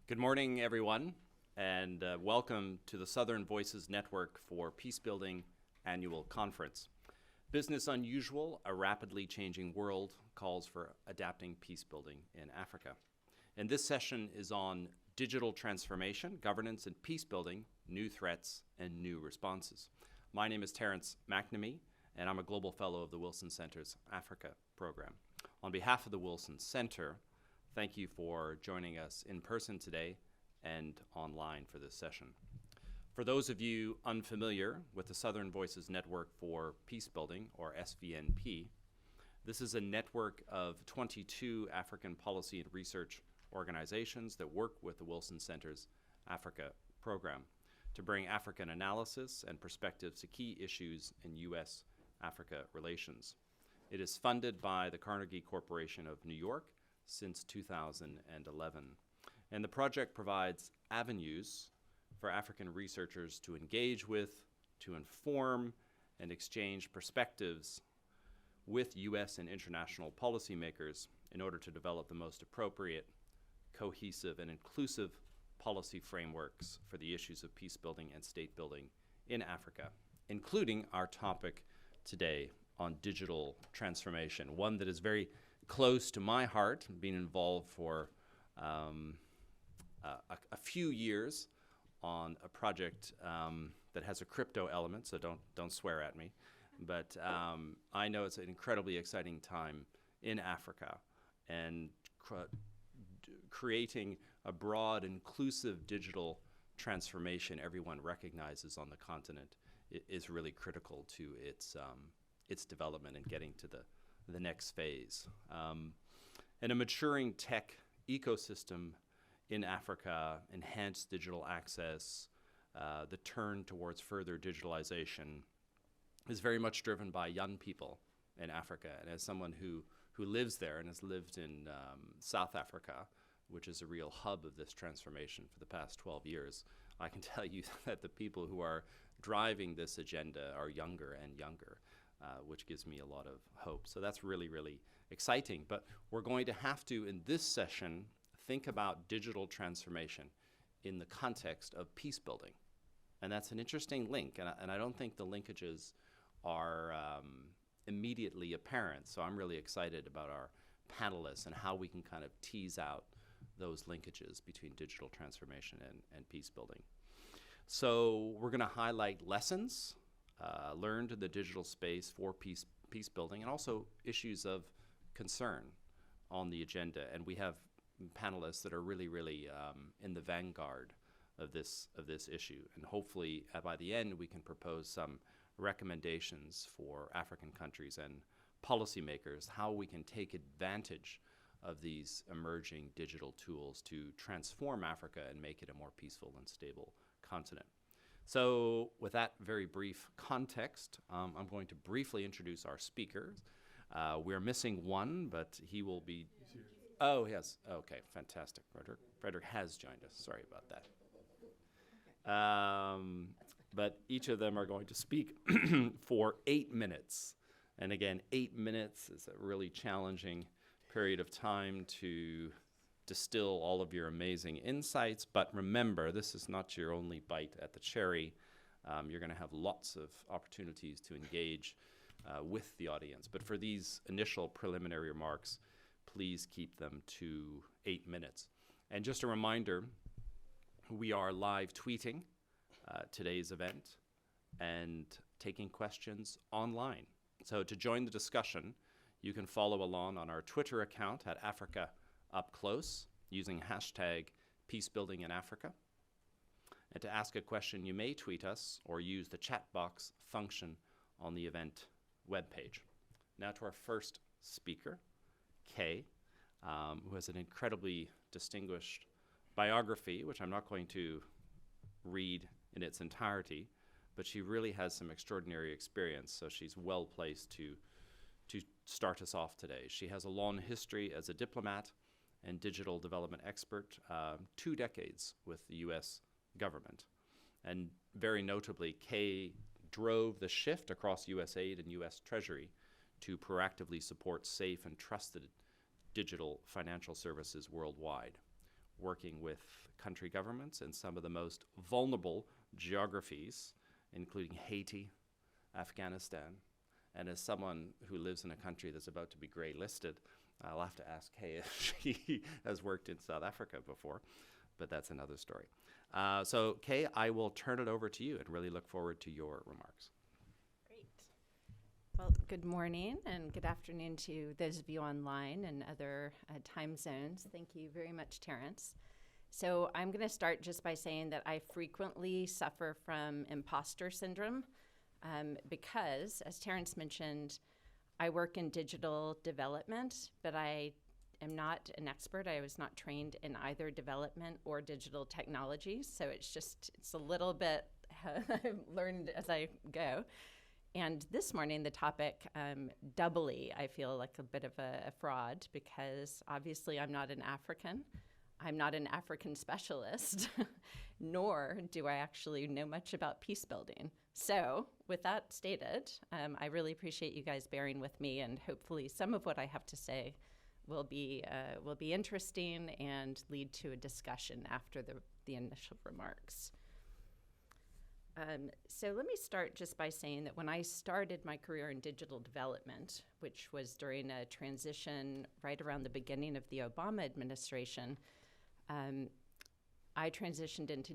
Good morning, everyone, and welcome to the Southern Voices Network for Peacebuilding Annual Conference. Business Unusual, a rapidly changing world, calls for adapting peacebuilding in Africa. And this session is on digital transformation, governance, and peacebuilding, new threats and new responses. My name is Terence McNamee, and I'm a Global Fellow of the Wilson Center's Africa program. On behalf of the Wilson Center, thank you for joining us in person today and online for this session. For those of you unfamiliar with the Southern Voices Network for Peacebuilding, or SVNP, this is a network of 22 African policy and research organizations that work with the Wilson Center's Africa program to bring African analysis and perspectives to key issues in U.S.-Africa relations. It is funded by the Carnegie Corporation of New York since 2011. And the project provides avenues for African researchers to engage with, to inform, and exchange perspectives with U.S. and international policymakers in order to develop the most appropriate, cohesive, and inclusive policy frameworks for the issues of peace building and state building in Africa, including our topic today on digital transformation, one that is very close to my heart, being involved for a few years on a project that has a crypto element, so don't swear at me. But I know it's an incredibly exciting time in Africa, and creating a broad, inclusive digital transformation everyone recognizes on the continent is really critical to its development and getting to the next phase. And a maturing tech ecosystem in Africa, enhanced digital access, the turn towards further digitalization is very much driven by young people in Africa. And as someone who lives there and has lived in South Africa, which is a real hub of this transformation for the past 12 years, I can tell you that the people who are driving this agenda are younger and younger. Which gives me a lot of hope. So that's really, really exciting. But we're going to have to, in this session, think about digital transformation in the context of peace building. And that's an interesting link, and I don't think the linkages are immediately apparent. So I'm really excited about our panelists and how we can kind of tease out those linkages between digital transformation and peace building. So we're going to highlight lessons learned in the digital space for peace building, and also issues of concern on the agenda. And we have panelists that are really, really in the vanguard of this issue. And hopefully, by the end, we can propose some recommendations for African countries and policymakers, how we can take advantage of these emerging digital tools to transform Africa and make it a more peaceful and stable continent. So with that very brief context, I'm going to briefly introduce our speakers. We're missing one, but he will be... Oh, yes. Okay, fantastic. Frederick has joined us. Sorry about that. But each of them are going to speak for 8 minutes. And again, 8 minutes is a really challenging period of time to distill all of your amazing insights. But remember, this is not your only bite at the cherry. You're going to have lots of opportunities to engage with the audience. But for these initial preliminary remarks, please keep them to 8 minutes. And just a reminder, we are live tweeting today's event and taking questions online. So to join the discussion, you can follow along on our Twitter account at Africa Up Close using hashtag Peacebuilding in Africa. And to ask a question, you may tweet us or use the chat box function on the event webpage. Now to our first speaker, Kay, who has an incredibly distinguished biography, which I'm not going to read in its entirety, but she really has some extraordinary experience, so she's well placed to start us off today. She has a long history as a diplomat and digital development expert, 2 decades with the U.S. government. And very notably, Kay drove the shift across USAID and U.S. Treasury to proactively support safe and trusted digital financial services worldwide. working with country governments in some of the most vulnerable geographies, including Haiti, Afghanistan. And as someone who lives in a country that's about to be gray listed, I'll have to ask Kay if she has worked in South Africa before, but that's another story. So Kay, I will turn it over to you and really look forward to your remarks. Great. Well, good morning and good afternoon to those of you online and other time zones. Thank you very much, Terrence. So I'm going to start just by saying that I frequently suffer from imposter syndrome because, as Terrence mentioned, I work in digital development, but I am not an expert. I was not trained in either development or digital technology, so it's a little bit I've learned as I go. And this morning, the topic, doubly, I feel like a bit of a fraud because obviously I'm not an African. I'm not an African specialist, nor do I actually know much about peace building. So with that stated, I really appreciate you guys bearing with me, and hopefully some of what I have to say will be interesting and lead to a discussion after the initial remarks. So let me start just by saying that when I started my career in digital development, which was during a transition right around the beginning of the Obama administration, I transitioned into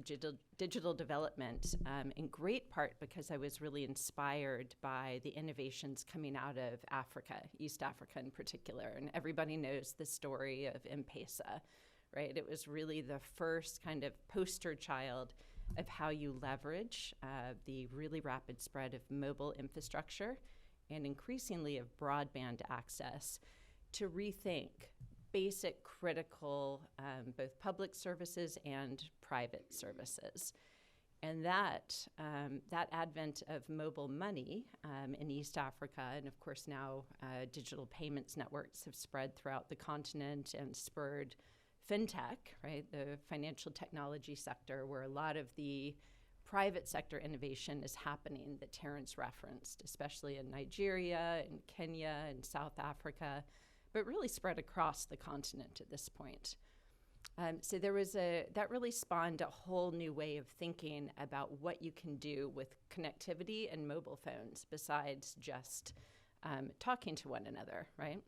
digital development in great part because I was really inspired by the innovations coming out of Africa, East Africa in particular. And everybody knows the story of M-Pesa, right? It was really the first kind of poster child of how you leverage the really rapid spread of mobile infrastructure and increasingly of broadband access to rethink basic, critical, both public services and private services. And that advent of mobile money in East Africa, and of course now digital payments networks have spread throughout the continent and spurred fintech, right, the financial technology sector, where a lot of the private sector innovation is happening that Terrence referenced, especially in Nigeria and Kenya and South Africa, but really spread across the continent at this point. So that really spawned a whole new way of thinking about what you can do with connectivity and mobile phones besides just talking to one another, right?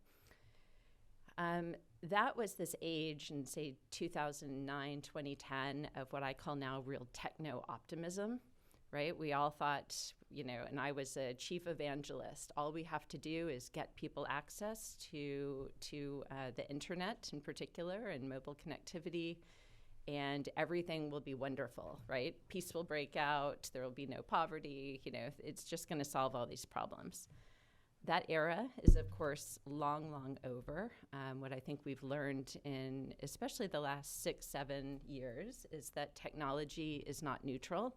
That was this age in, say, 2009, 2010 of what I call now real techno-optimism, right? We all thought, and I was a chief evangelist, all we have to do is get people access to the internet in particular and mobile connectivity, and everything will be wonderful, right? Peace will break out, there will be no poverty, it's just going to solve all these problems. That era is, of course, long, long over. What I think we've learned in especially the last 6-7 years is that technology is not neutral,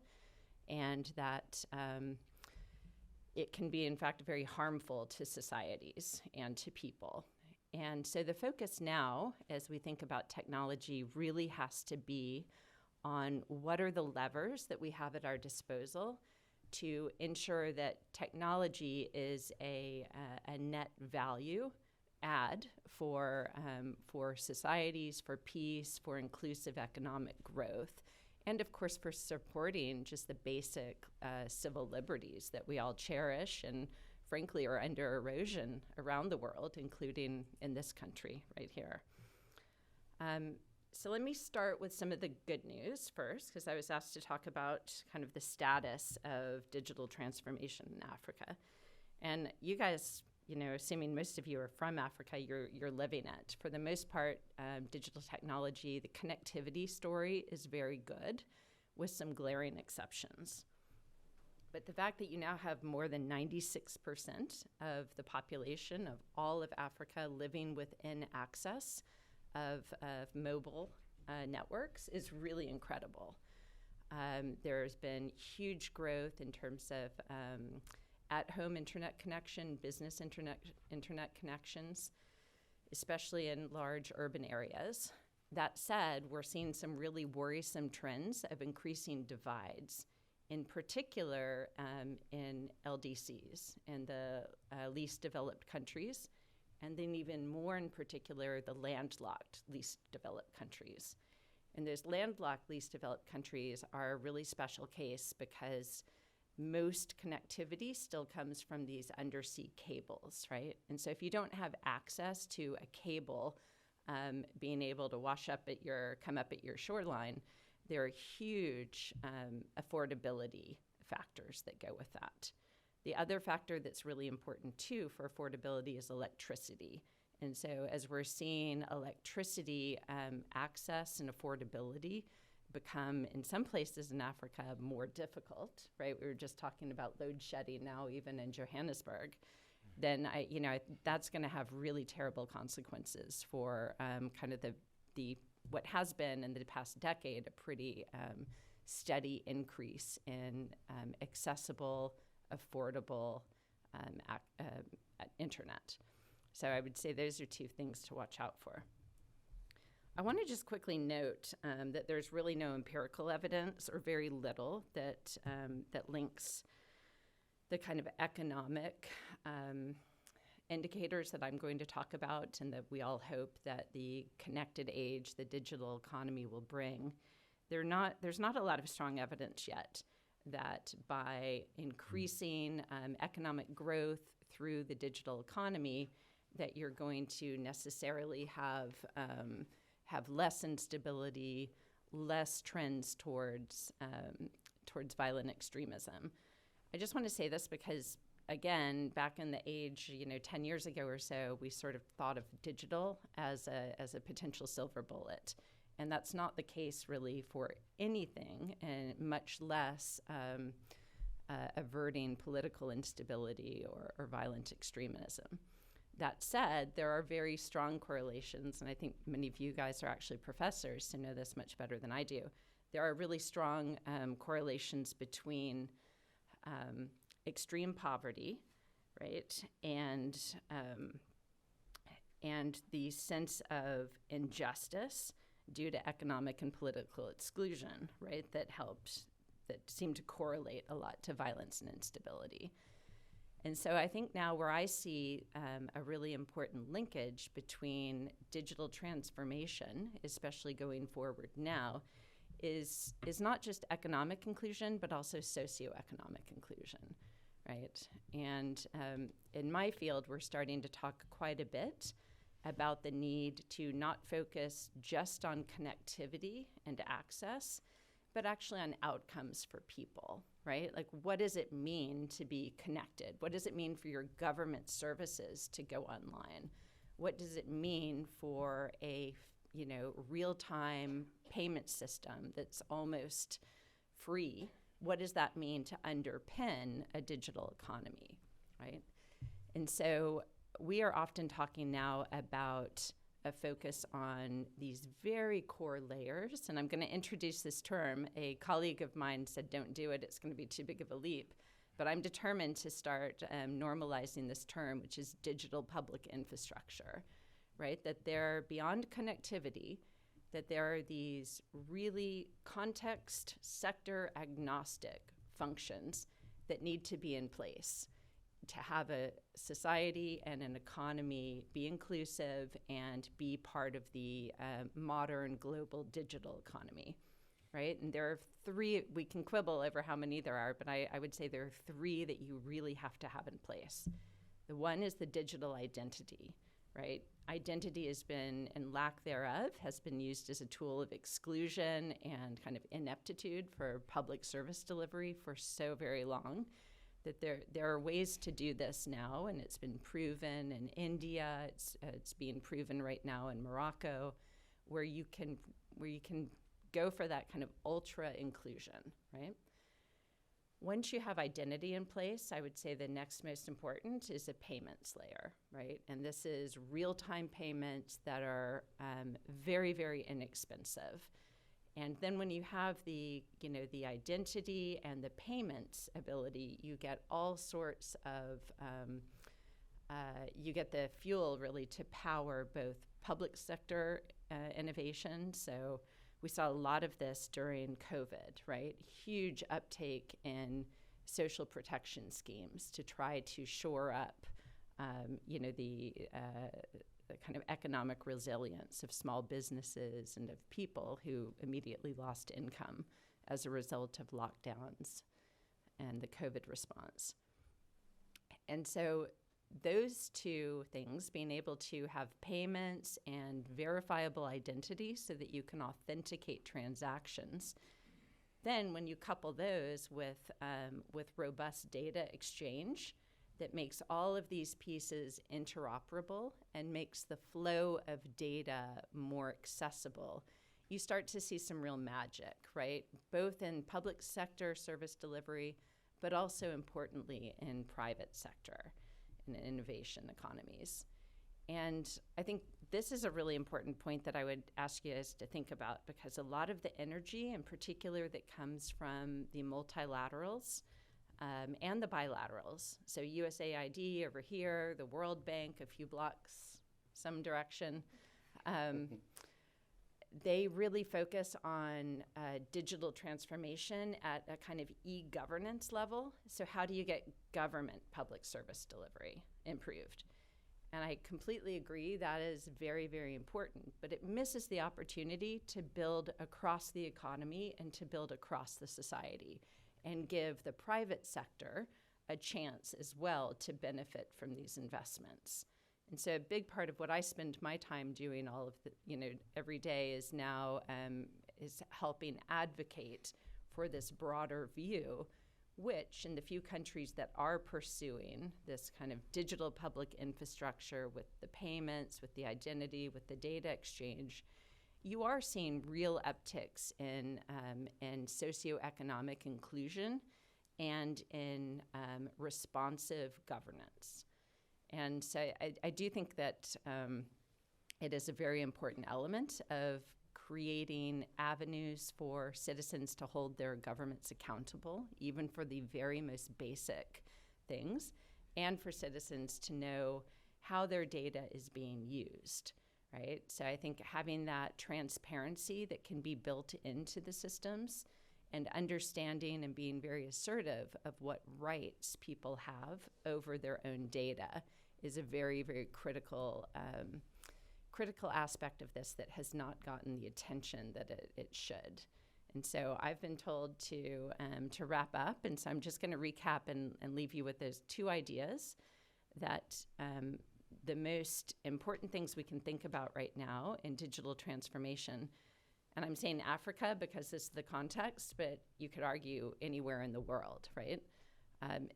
and that it can be, in fact, very harmful to societies and to people. And so the focus now, as we think about technology, really has to be on what are the levers that we have at our disposal to ensure that technology is a net value add for societies, for peace, for inclusive economic growth, and of course for supporting just the basic civil liberties that we all cherish and frankly are under erosion around the world, including in this country right here. So let me start with some of the good news first, because I was asked to talk about kind of the status of digital transformation in Africa. And you guys, assuming most of you are from Africa, you're living it. For the most part, digital technology, the connectivity story is very good, with some glaring exceptions. But the fact that you now have more than 96% of the population of all of Africa living within access of mobile networks is really incredible. There's been huge growth in terms of at-home internet connection, business internet connections, especially in large urban areas. That said, we're seeing some really worrisome trends of increasing divides, in particular in LDCs, in the least developed countries, and then even more in particular, the landlocked, least developed countries. And those landlocked, least developed countries are a really special case because most connectivity still comes from these undersea cables, right? And so if you don't have access to a cable being able to come up at your shoreline, there are huge affordability factors that go with that. The other factor that's really important too for affordability is electricity. And so as we're seeing electricity access and affordability become, in some places in Africa, more difficult, right? We were just talking about load shedding now, even in Johannesburg. Then that's going to have really terrible consequences for kind of the what has been in the past decade a pretty steady increase in accessible, affordable internet. So I would say those are two things to watch out for. I want to just quickly note that there's really no empirical evidence, or very little, that links the kind of economic indicators that I'm going to talk about, and that we all hope that the connected age, the digital economy will bring. There's not a lot of strong evidence yet that by increasing economic growth through the digital economy, that you're going to necessarily have less instability, less trends towards violent extremism. I just want to say this because, again, back in the age, 10 years ago or so, we sort of thought of digital as a potential silver bullet. And that's not the case really for anything, and much less averting political instability or violent extremism. That said, there are very strong correlations, and I think many of you guys are actually professors, so know this much better than I do. There are really strong correlations between extreme poverty, right, and the sense of injustice due to economic and political exclusion, right, that seem to correlate a lot to violence and instability. And so I think now where I see a really important linkage between digital transformation, especially going forward now, is not just economic inclusion, but also socioeconomic inclusion, right? And in my field, we're starting to talk quite a bit about the need to not focus just on connectivity and access, but actually on outcomes for people, right? Like, what does it mean to be connected? What does it mean for your government services to go online? What does it mean for a, real-time payment system that's almost free? What does that mean to underpin a digital economy, right? And so we are often talking now about a focus on these very core layers. And I'm going to introduce this term. A colleague of mine said, don't do it, it's going to be too big of a leap. But I'm determined to start normalizing this term, which is digital public infrastructure, right? That they're beyond connectivity, that there are these really context, sector agnostic functions that need to be in place to have a society and an economy be inclusive and be part of the modern global digital economy, right? And there are three, we can quibble over how many there are, but I would say there are three that you really have to have in place. The one is the digital identity, right? Identity has been, and lack thereof, has been used as a tool of exclusion and kind of ineptitude for public service delivery for so very long. That there are ways to do this now, and it's been proven in India. It's being proven right now in Morocco, where you can go for that kind of ultra inclusion, right? Once you have identity in place, I would say the next most important is a payments layer, right? And this is real-time payments that are very, very inexpensive. And then when you have the identity and the payments ability, you get all sorts of, you get the fuel really to power both public sector innovation. So we saw a lot of this during COVID, right? Huge uptake in social protection schemes to try to shore up, the kind of economic resilience of small businesses and of people who immediately lost income as a result of lockdowns and the COVID response. And so those two things, being able to have payments and verifiable identity so that you can authenticate transactions, then when you couple those with robust data exchange that makes all of these pieces interoperable and makes the flow of data more accessible, you start to see some real magic, right? Both in public sector service delivery, but also importantly in private sector and innovation economies. And I think this is a really important point that I would ask you guys to think about, because a lot of the energy in particular that comes from the multilaterals and the bilaterals, so USAID over here, the World Bank a few blocks some direction, they really focus on digital transformation at a kind of e-governance level. So how do you get government public service delivery improved? And I completely agree that is very, very important, but it misses the opportunity to build across the economy and to build across the society and give the private sector a chance as well to benefit from these investments. And so a big part of what I spend my time doing all of the, every day is now is helping advocate for this broader view, which in the few countries that are pursuing this kind of digital public infrastructure with the payments, with the identity, with the data exchange, you are seeing real upticks in socioeconomic inclusion and in responsive governance. And so I do think that it is a very important element of creating avenues for citizens to hold their governments accountable, even for the very most basic things, and for citizens to know how their data is being used, right? So I think having that transparency that can be built into the systems and understanding and being very assertive of what rights people have over their own data is a very, very critical aspect of this that has not gotten the attention that it should. And so I've been told to wrap up, and so I'm just going to recap and leave you with those two ideas that the most important things we can think about right now in digital transformation, and I'm saying Africa because this is the context, but you could argue anywhere in the world, right,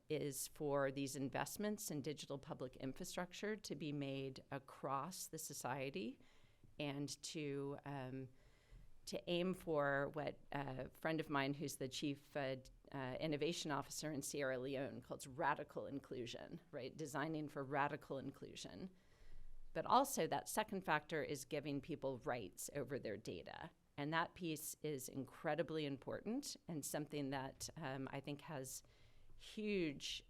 is for these investments in digital public infrastructure to be made across the society and to aim for what a friend of mine who's the chief innovation officer in Sierra Leone calls radical inclusion, right? Designing for radical inclusion. But also that second factor is giving people rights over their data. And that piece is incredibly important and something that I think has huge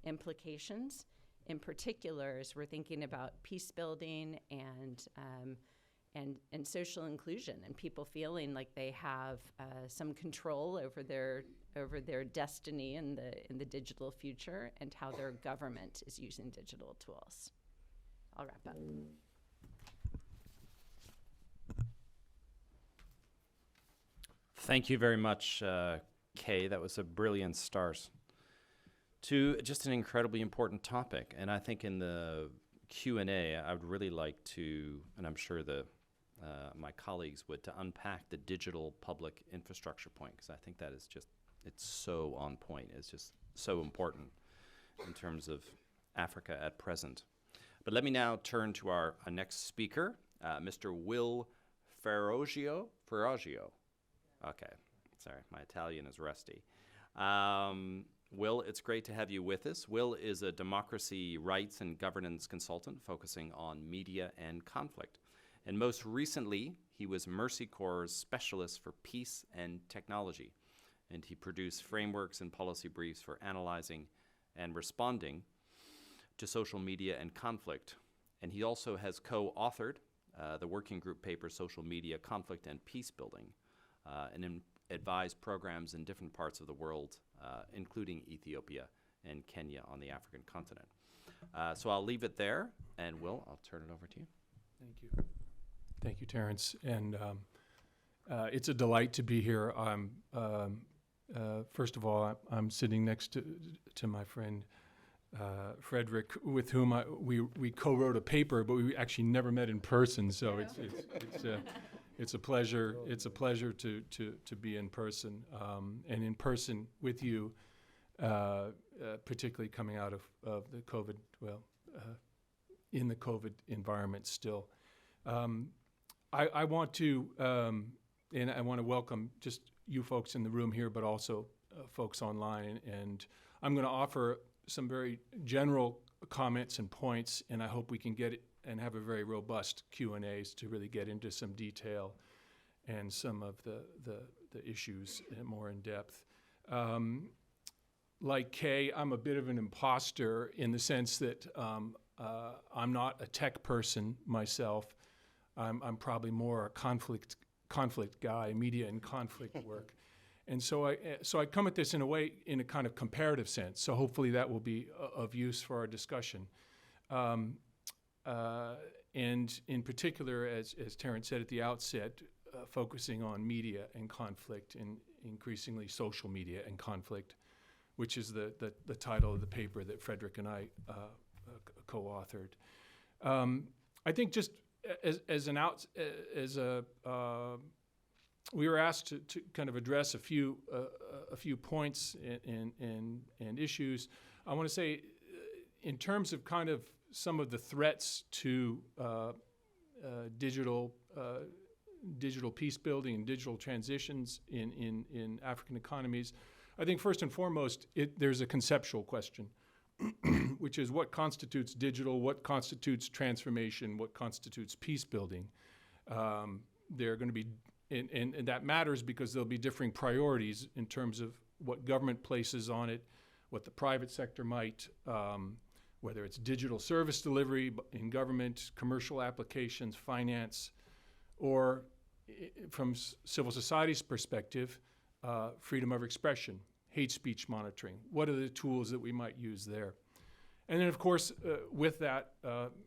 implications, in particular as we're thinking about peace building and social inclusion and people feeling like they have some control over their destiny in the digital future and how their government is using digital tools. I'll wrap up. Thank you very much, Kay. That was a brilliant start to just an incredibly important topic. And I think in the Q&A, I would really like to, and I'm sure my colleagues would, to unpack the digital public infrastructure point, because I think that is just, it's so on point. It's just so important in terms of Africa at present. But let me now turn to our next speaker, Mr. Will Ferragio. Okay, sorry, my Italian is rusty. Will, it's great to have you with us. Will is a democracy rights and governance consultant focusing on media and conflict. And most recently, he was Mercy Corps' specialist for peace and technology. And he produced frameworks and policy briefs for analyzing and responding to social media and conflict. And he also has co-authored the working group paper, Social Media, Conflict and Peacebuilding, and advised programs in different parts of the world, including Ethiopia and Kenya on the African continent. So I'll leave it there, and Will, I'll turn it over to you. Thank you. Thank you, Terrence. And it's a delight to be here. First of all, I'm sitting next to my friend Frederick, with whom we co-wrote a paper, but we actually never met in person. So it's a pleasure. It's a pleasure to be in person, and in person with you, particularly coming out of the COVID. In the COVID environment still. I want to, and I want to welcome just you folks in the room here, but also folks online. And I'm going to offer some very general comments and points, and I hope we can get it and have a very robust Q&As to really get into some detail and some of the issues more in depth. Like Kay, I'm a bit of an imposter in the sense that I'm not a tech person myself. I'm probably more a conflict guy, media and conflict work. And so I come at this in a way, in a kind of comparative sense. So hopefully that will be of use for our discussion. And in particular, as Terrence said at the outset, focusing on media and conflict, and increasingly social media and conflict, which is the title of the paper that Frederick and I co-authored. I think just we were asked to kind of address a few points and issues. I want to say, in terms of kind of some of the threats to digital peace building and digital transitions in African economies, I think first and foremost, there's a conceptual question, which is what constitutes digital, what constitutes transformation, what constitutes peace building. They're going to be, and that matters because there'll be differing priorities in terms of what government places on it, what the private sector might, whether it's digital service delivery in government, commercial applications, finance, or from civil society's perspective, freedom of expression, hate speech monitoring. What are the tools that we might use there? And then, of course, with that,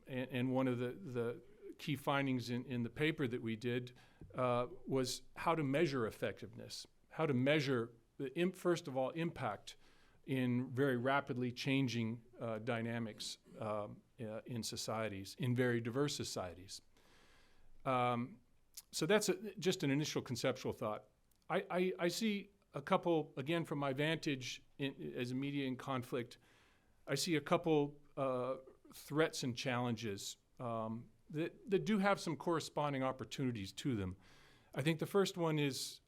and one of the key findings in the paper that we did was how to measure effectiveness, how to measure, first of all, impact in very rapidly changing dynamics in societies, in very diverse societies. So that's just an initial conceptual thought. I see a couple, again, from my vantage as a media in conflict, I see a couple threats and challenges that do have some corresponding opportunities to them. I think the first one is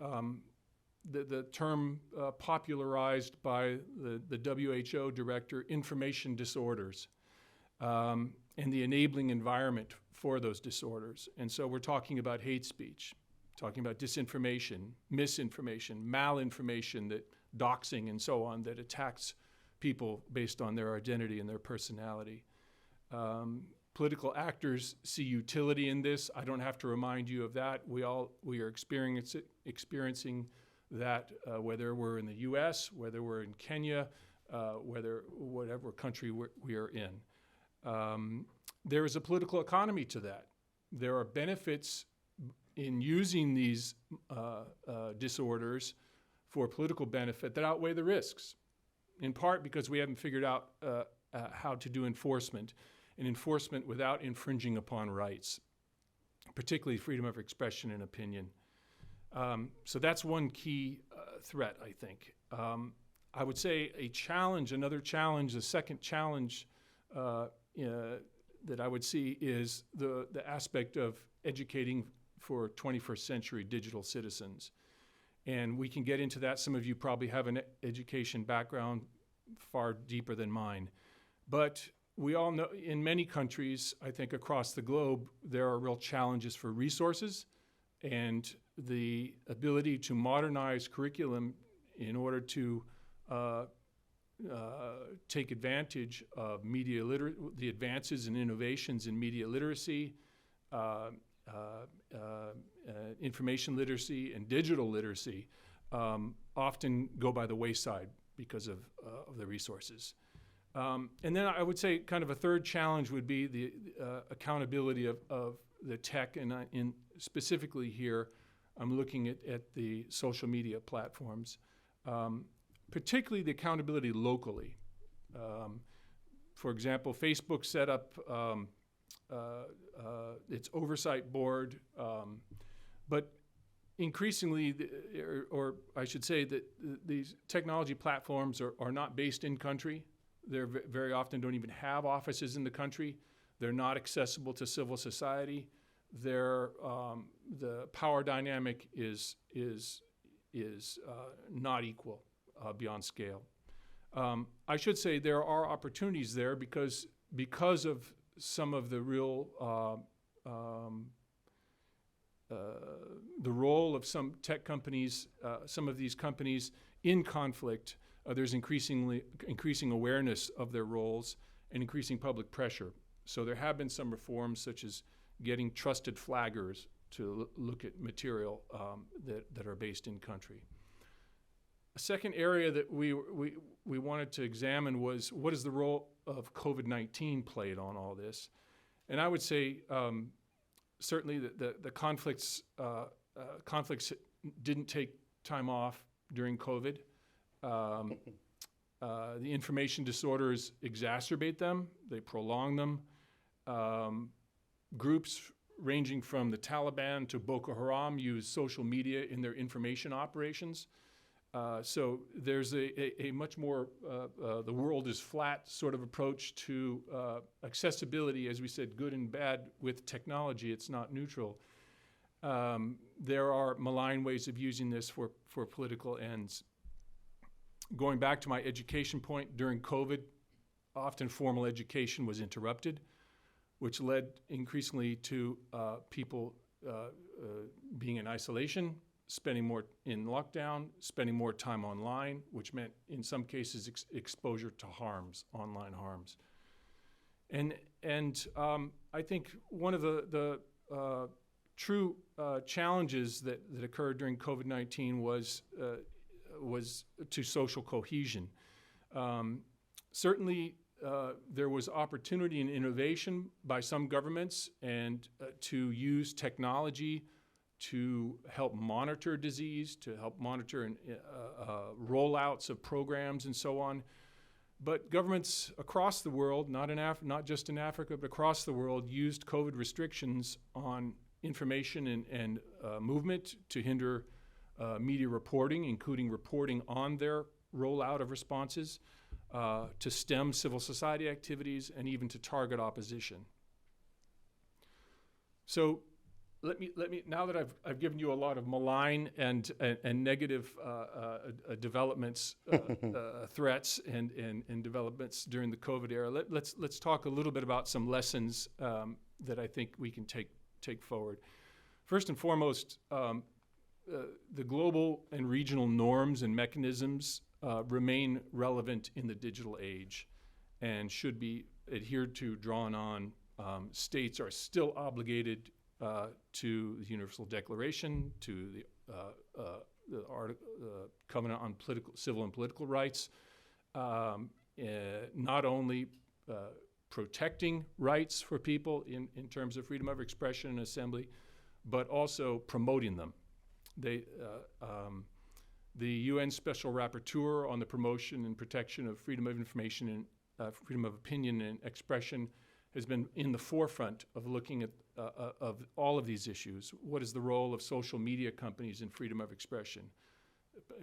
the term popularized by the WHO director, information disorders, and the enabling environment for those disorders. And so we're talking about hate speech, talking about disinformation, misinformation, malinformation, that doxing and so on, that attacks people based on their identity and their personality. Political actors see utility in this. I don't have to remind you of that. We are experiencing that, whether we're in the U.S., whether we're in Kenya, whatever country we are in. There is a political economy to that. There are benefits in using these disorders for political benefit that outweigh the risks, in part because we haven't figured out how to do enforcement, and enforcement without infringing upon rights, particularly freedom of expression and opinion. So that's one key threat, I think. I would say another challenge, the second challenge that I would see is the aspect of educating for 21st century digital citizens. And we can get into that. Some of you probably have an education background far deeper than mine. But we all know in many countries, I think across the globe, there are real challenges for resources and the ability to modernize curriculum in order to take advantage of the advances and innovations in media literacy, information literacy, and digital literacy often go by the wayside because of the resources. And then I would say kind of a third challenge would be the accountability of the tech, and specifically here, I'm looking at the social media platforms, particularly the accountability locally. For example, Facebook set up its oversight board, but increasingly, or I should say that these technology platforms are not based in country. They very often don't even have offices in the country. They're not accessible to civil society. The power dynamic is not equal beyond scale. I should say there are opportunities there because of some of the real the role of some tech companies, some of these companies in conflict. There's increasing awareness of their roles and increasing public pressure. So there have been some reforms, such as getting trusted flaggers to look at material that are based in country. A second area that we wanted to examine was, what is the role of COVID-19 played on all this? And I would say certainly the conflicts didn't take time off during COVID. The information disorders exacerbate them, they prolong them. Groups ranging from the Taliban to Boko Haram use social media in their information operations. So there's a much more the world is flat sort of approach to accessibility, as we said, good and bad with technology. It's not neutral. There are malign ways of using this for political ends. Going back to my education point, during COVID, often formal education was interrupted, which led increasingly to people being in isolation, spending more in lockdown, spending more time online, which meant in some cases exposure to harms, online harms. And I think one of the true challenges that occurred during COVID-19 was to social cohesion. Certainly, there was opportunity and innovation by some governments and to use technology to help monitor disease, to help monitor rollouts of programs and so on. But governments across the world, not just in Africa, but across the world, used COVID restrictions on information and movement to hinder media reporting, including reporting on their rollout of responses, to stem civil society activities, and even to target opposition. So let me now that I've given you a lot of malign and negative developments, threats and developments during the COVID era, let's talk a little bit about some lessons that I think we can take forward. First and foremost, the global and regional norms and mechanisms remain relevant in the digital age and should be adhered to, drawn on. States are still obligated to the Universal Declaration, to the Covenant on Civil and Political Rights, not only protecting rights for people in terms of freedom of expression and assembly, but also promoting them. The UN Special Rapporteur on the promotion and protection of freedom of information and freedom of opinion and expression has been in the forefront of looking at of all of these issues. What is the role of social media companies in freedom of expression?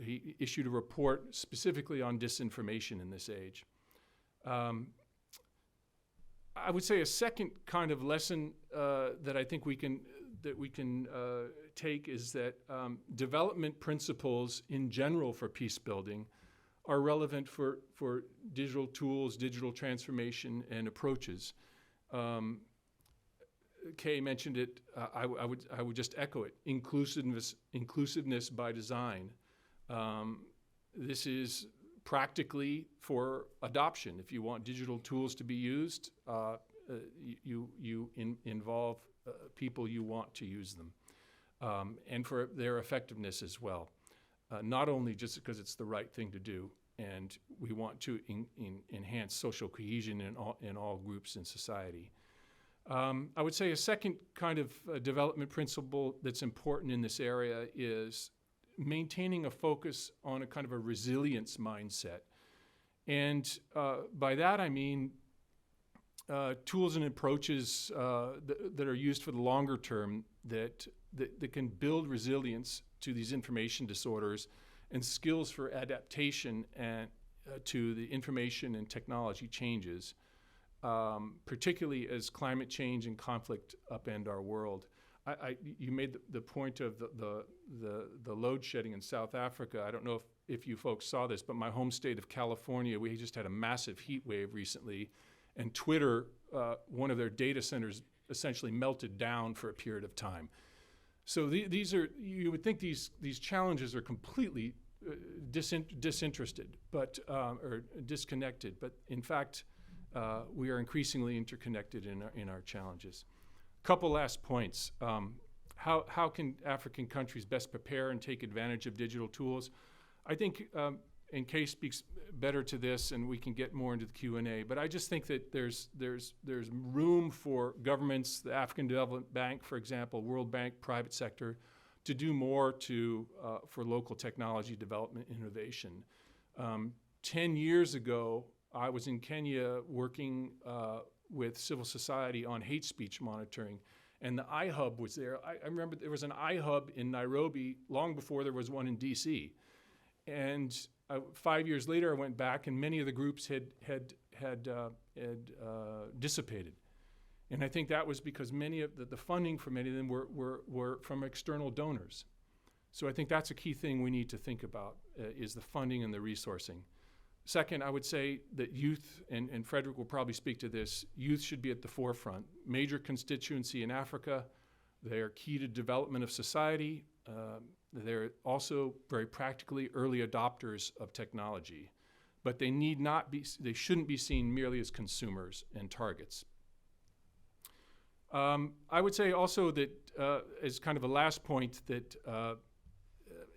He issued a report specifically on disinformation in this age. I would say a second kind of lesson that I think we can take is that development principles in general for peace building are relevant for digital tools, digital transformation, and approaches. Kay mentioned it. I would just echo it. Inclusiveness by design. This is practically for adoption. If you want digital tools to be used, you involve people you want to use them, and for their effectiveness as well. Not only just because it's the right thing to do, and we want to enhance social cohesion in all groups in society. I would say a second kind of development principle that's important in this area is maintaining a focus on a kind of a resilience mindset. And by that I mean tools and approaches that are used for the longer term that can build resilience to these information disorders and skills for adaptation and to the information and technology changes, particularly as climate change and conflict upend our world. You made the point of the load shedding in South Africa. I don't know if you folks saw this, but my home state of California, we just had a massive heat wave recently, and Twitter, one of their data centers, essentially melted down for a period of time. So these are, you would think these challenges are completely disinterested, or disconnected, but in fact, we are increasingly interconnected in our challenges. Couple last points. How can African countries best prepare and take advantage of digital tools? I think, and Kay speaks better to this, and we can get more into the Q&A, but I just think that there's room for governments, the African Development Bank, for example, World Bank, private sector, to do more for local technology development innovation. 10 years ago, I was in Kenya working with civil society on hate speech monitoring, and the iHub was there. I remember there was an iHub in Nairobi long before there was one in DC. And 5 years later, I went back, and many of the groups had dissipated. And I think that was because many of the funding for many of them were from external donors. So I think that's a key thing we need to think about, is the funding and the resourcing. Second, I would say that youth, and Frederick will probably speak to this, youth should be at the forefront. Major constituency in Africa. They are key to development of society. They're also very practically early adopters of technology, but they shouldn't be seen merely as consumers and targets. I would say also that, as kind of a last point, that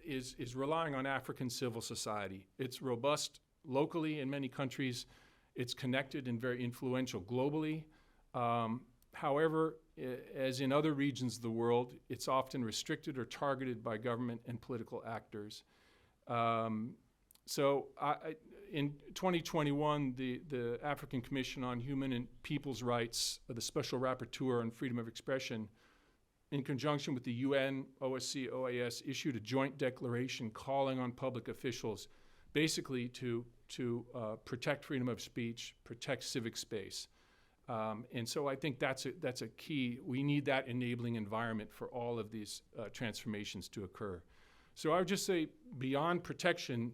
is relying on African civil society. It's robust locally in many countries. It's connected and very influential globally. However, as in other regions of the world, it's often restricted or targeted by government and political actors. So in 2021, the African Commission on Human and People's Rights, the Special Rapporteur on Freedom of Expression, in conjunction with the UN, OSCE, OAS, issued a joint declaration calling on public officials basically to protect freedom of speech, protect civic space. And so I think that's a key. We need that enabling environment for all of these transformations to occur. So I would just say, beyond protection,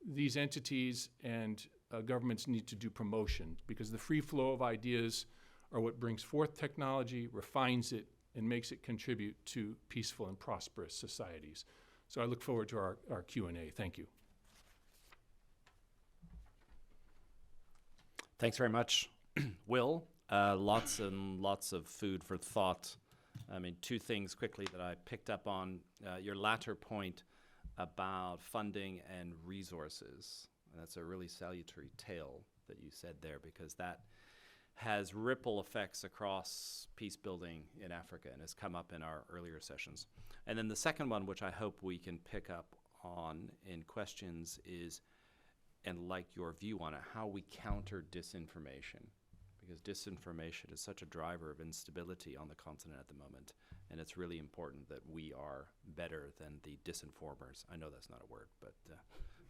these entities and governments need to do promotion, because the free flow of ideas are what brings forth technology, refines it, and makes it contribute to peaceful and prosperous societies. So I look forward to our Q&A. Thank you. Thanks very much, Will. Lots and lots of food for thought. I mean, two things quickly that I picked up on. Your latter point about funding and resources. That's a really salutary tale that you said there, because that has ripple effects across peace building in Africa and has come up in our earlier sessions. And then the second one, which I hope we can pick up on in questions, is, and like your view on it, how we counter disinformation, because disinformation is such a driver of instability on the continent at the moment, and it's really important that we are better than the disinformers. I know that's not a word, but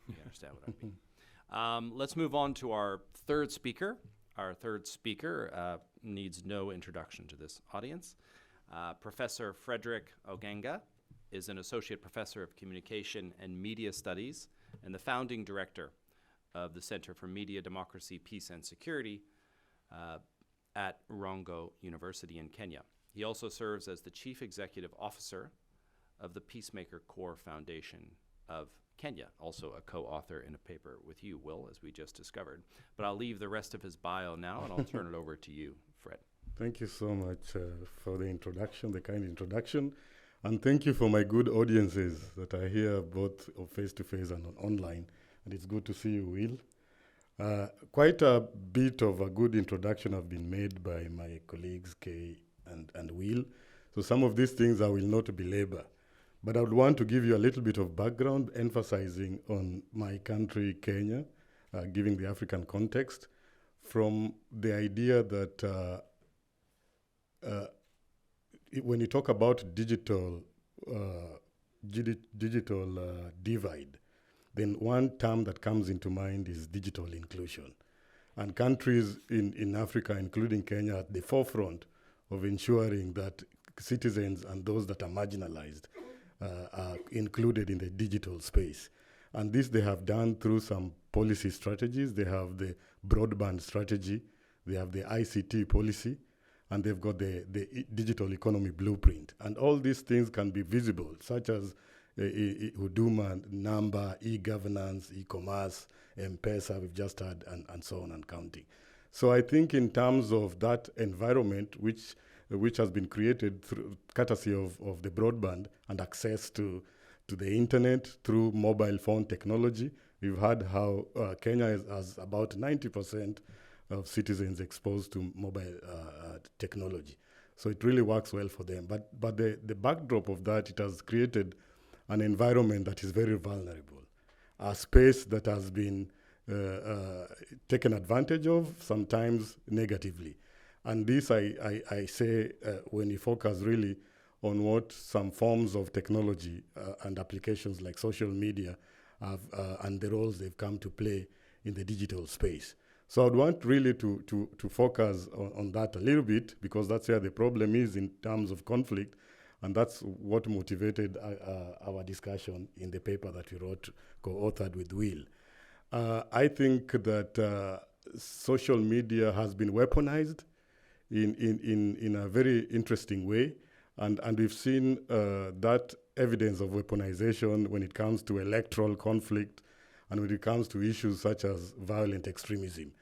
you understand what I mean. Let's move on to our third speaker. Our third speaker needs no introduction to this audience. Professor Frederick Ogenga is an associate professor of communication and media studies and the founding director of the Center for Media, Democracy, Peace and Security at Rongo University in Kenya. He also serves as the chief executive officer of the Peacemaker Corps Foundation of Kenya, also a co-author in a paper with you, Will, as we just discovered. But I'll leave the rest of his bio now, and I'll turn it over to you, Fred. Thank you so much for the introduction, the kind introduction. And thank you for my good audiences that are here both face-to-face and online. and it's good to see you, Will. Quite a bit of a good introduction have been made by my colleagues, Kay and Will. So some of these things I will not belabor. But I would want to give you a little bit of background, emphasizing on my country, Kenya, giving the African context, from the idea that when you talk about digital divide, then one term that comes into mind is digital inclusion. And countries in Africa, including Kenya, are at the forefront of ensuring that citizens and those that are marginalized are included in the digital space. And this they have done through some policy strategies. They have the broadband strategy, they have the ICT policy, and they've got the digital economy blueprint. And all these things can be visible, such as Huduma, Number, e-governance, e-commerce, M-Pesa, we've just had, and so on and counting. So I think in terms of that environment, which has been created through courtesy of the broadband and access to the internet through mobile phone technology, we've had how Kenya has about 90% of citizens exposed to mobile technology. So it really works well for them. But the backdrop of that, it has created an environment that is very vulnerable, a space that has been taken advantage of, sometimes negatively. And this, I say, when you focus really on what some forms of technology and applications like social media have, and the roles they've come to play in the digital space. So I'd want really to focus on that a little bit, because that's where the problem is in terms of conflict, and that's what motivated our discussion in the paper that we wrote, co-authored with Will. I think that social media has been weaponized in a very interesting way, and we've seen that evidence of weaponization when it comes to electoral conflict and when it comes to issues such as violent extremism,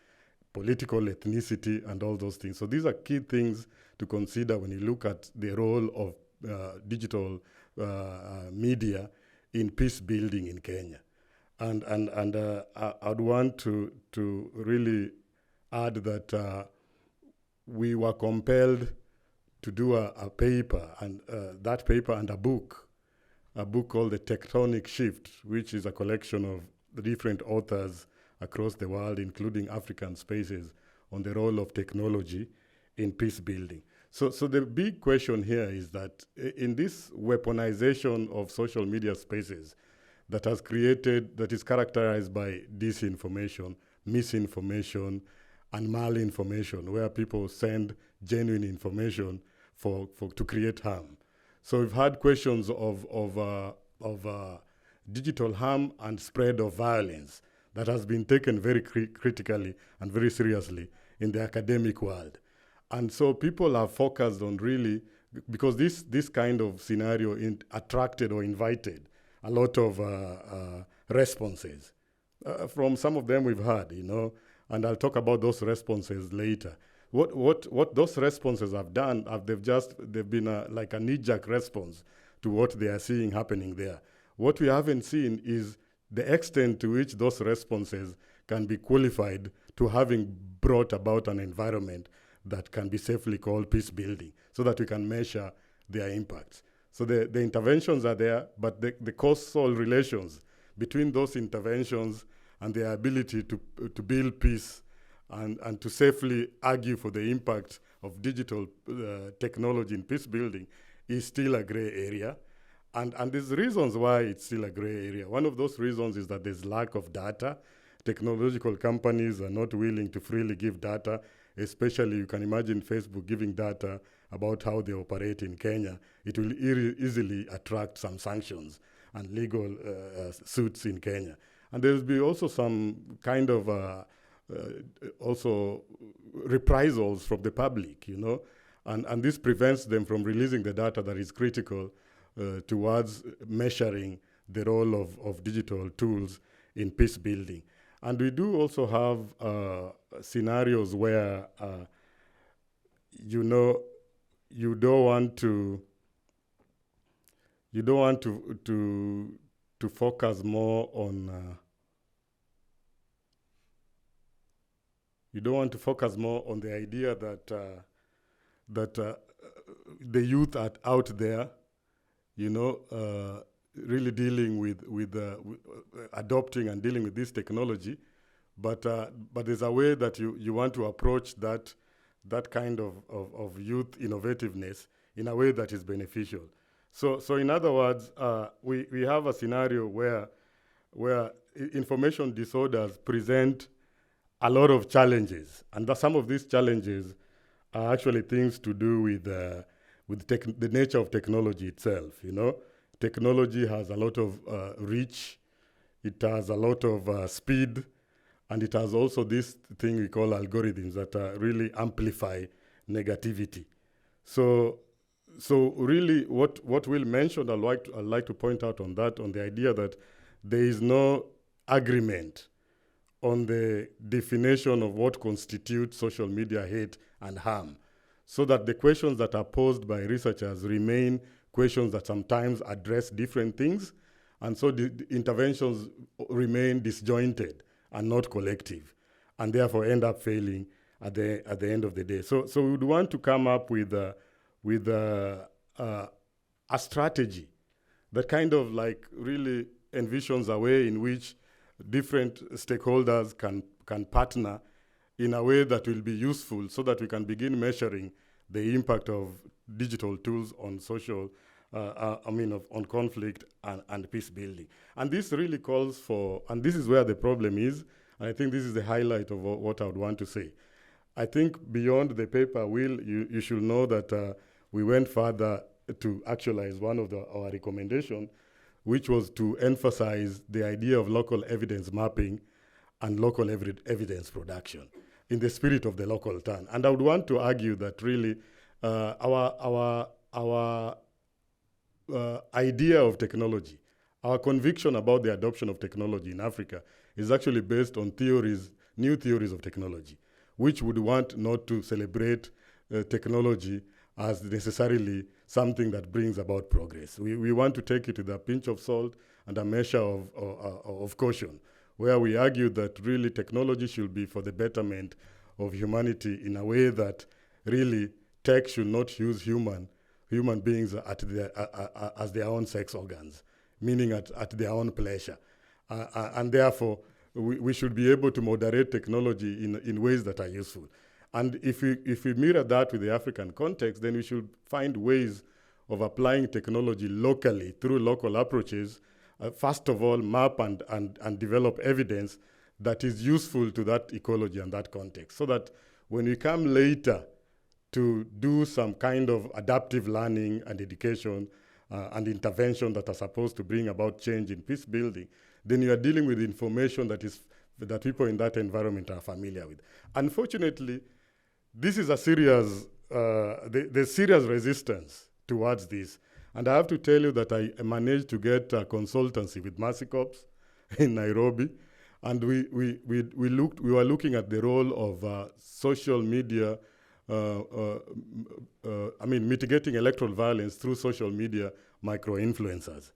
political ethnicity, and all those things. So these are key things to consider when you look at the role of digital media in peace building in Kenya. And I'd want to really add that we were compelled to do a paper, and that paper and a book called The Tectonic Shift, which is a collection of the different authors across the world, including African spaces, on the role of technology in peace building. So the big question here is that in this weaponization of social media spaces that is characterized by disinformation, misinformation, and malinformation, where people send genuine information to create harm. So we've had questions of digital harm and spread of violence that has been taken very critically and very seriously in the academic world. And so people are focused on really, because this kind of scenario attracted or invited a lot of responses. From some of them we've heard, and I'll talk about those responses later. What those responses have done, they've been like a knee-jerk response to what they are seeing happening there. What we haven't seen is the extent to which those responses can be qualified to having brought about an environment that can be safely called peace building, so that we can measure their impacts. So the interventions are there, but the causal relations between those interventions and their ability to build peace and to safely argue for the impact of digital technology in peace building is still a gray area. And there's reasons why it's still a gray area. One of those reasons is that there's lack of data. Technological companies are not willing to freely give data, especially you can imagine Facebook giving data about how they operate in Kenya. It will easily attract some sanctions and legal suits in Kenya. And there will be also some kind of also reprisals from the public, and this prevents them from releasing the data that is critical towards measuring the role of digital tools in peace building. And we do also have scenarios where, you don't want to focus more on You don't want to focus more on the idea that the youth are out there, really dealing with adopting and dealing with this technology, but there's a way that you want to approach that kind of youth innovativeness in a way that is beneficial. So in other words, we have a scenario where information disorders present a lot of challenges, and some of these challenges are actually things to do with the nature of technology itself. Technology has a lot of reach, it has a lot of speed, and it has also this thing we call algorithms that really amplify negativity. So really, what Will mentioned, I'd like to point out on the idea that there is no agreement on the definition of what constitutes social media hate and harm, so that the questions that are posed by researchers remain questions that sometimes address different things, and so the interventions remain disjointed and not collective, and therefore end up failing at the end of the day. So we would want to come up with a strategy that kind of like really envisions a way in which different stakeholders can partner in a way that will be useful, so that we can begin measuring the impact of digital tools on social, on conflict and peace building. And this really calls for, and this is where the problem is, and I think this is the highlight of what I would want to say. I think beyond the paper, Will, you should know that we went further to actualize one of our recommendations, which was to emphasize the idea of local evidence mapping and local evidence production in the spirit of the local turn. And I would want to argue that really our idea of technology, our conviction about the adoption of technology in Africa is actually based on new theories of technology, which would want not to celebrate technology as necessarily something that brings about progress. We want to take it with a pinch of salt and a measure of caution, where we argue that really technology should be for the betterment of humanity in a way that really tech should not use human beings as their own sex organs, meaning at their own pleasure. And therefore, we should be able to moderate technology in ways that are useful. And if we mirror that with the African context, then we should find ways of applying technology locally through local approaches. First of all, map and develop evidence that is useful to that ecology and that context, so that when we come later to do some kind of adaptive learning and education and intervention that are supposed to bring about change in peace building, then you are dealing with information that people in that environment are familiar with. Unfortunately, this is a serious, there's serious resistance towards this. And I have to tell you that I managed to get a consultancy with Mercy Corps in Nairobi, and we were looking at the role of social media, mitigating electoral violence through social media micro-influencers.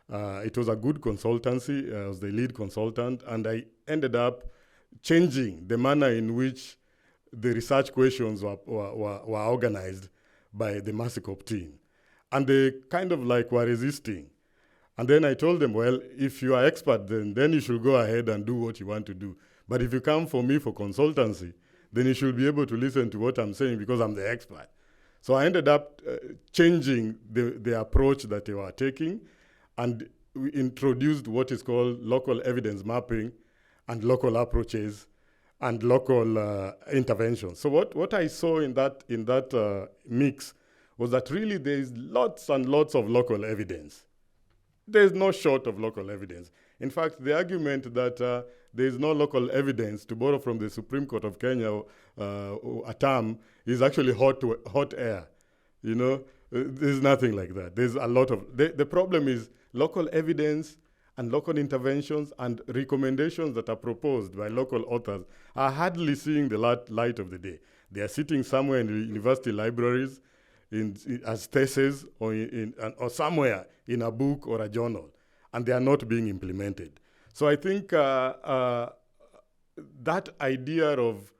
It was a good consultancy. I was the lead consultant, and I ended up changing the manner in which the research questions were organized by the Mercy Corps team. And they kind of like were resisting. And then I told them, well, if you are expert, then you should go ahead and do what you want to do. But if you come for me for consultancy, then you should be able to listen to what I'm saying because I'm the expert. So I ended up changing the approach that they were taking, and we introduced what is called local evidence mapping and local approaches and local interventions. So what I saw in that mix was that really there is lots and lots of local evidence. There's no short of local evidence. In fact, the argument that there is no local evidence, to borrow from the Supreme Court of Kenya, a term, is actually hot air. There's nothing like that. There's a lot of, the problem is local evidence and local interventions and recommendations that are proposed by local authors are hardly seeing the light of the day. They are sitting somewhere in the university libraries as theses or somewhere in a book or a journal, and they are not being implemented. So I think that idea of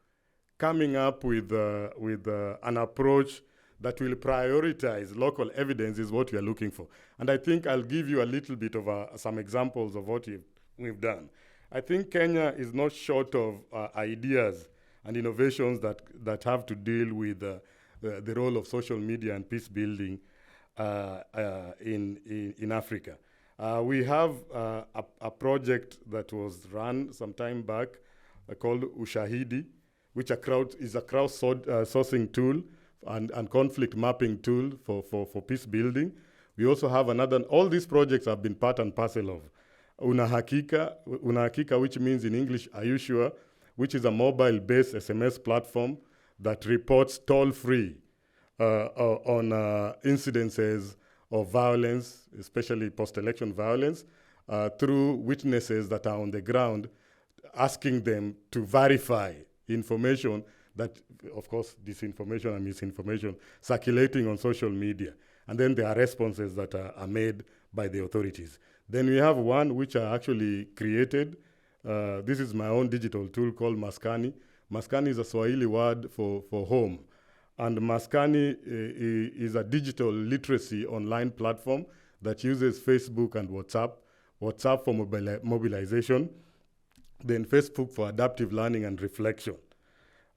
coming up with an approach that will prioritize local evidence is what we are looking for. And I think I'll give you a little bit of some examples of what we've done. I think Kenya is not short of ideas and innovations that have to deal with the role of social media and peace building in Africa. We have a project that was run some time back called Ushahidi, which is a crowdsourcing tool and conflict mapping tool for peace building. We also have all these projects have been part and parcel of Unahakika, which means in English, Are You Sure?, which is a mobile-based SMS platform that reports toll-free on incidences of violence, especially post-election violence, through witnesses that are on the ground, asking them to verify information that, of course, disinformation and misinformation circulating on social media. And then there are responses that are made by the authorities. Then we have one which I actually created. This is my own digital tool called Maskani. Maskani is a Swahili word for home. And Maskani is a digital literacy online platform that uses Facebook and WhatsApp for mobilization, then Facebook for adaptive learning and reflection.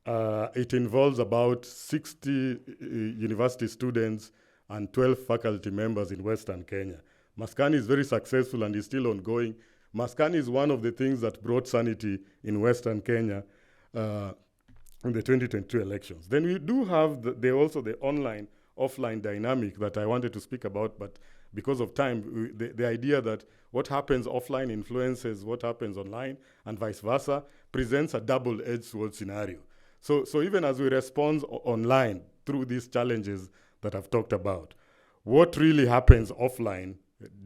It involves about 60 university students and 12 faculty members in Western Kenya. Maskani is very successful and is still ongoing. Maskani is one of the things that brought sanity in Western Kenya in the 2022 elections. Then we do have also the online-offline dynamic that I wanted to speak about, but because of time, the idea that what happens offline influences what happens online and vice versa presents a double-edged sword scenario. So even as we respond online through these challenges that I've talked about, what really happens offline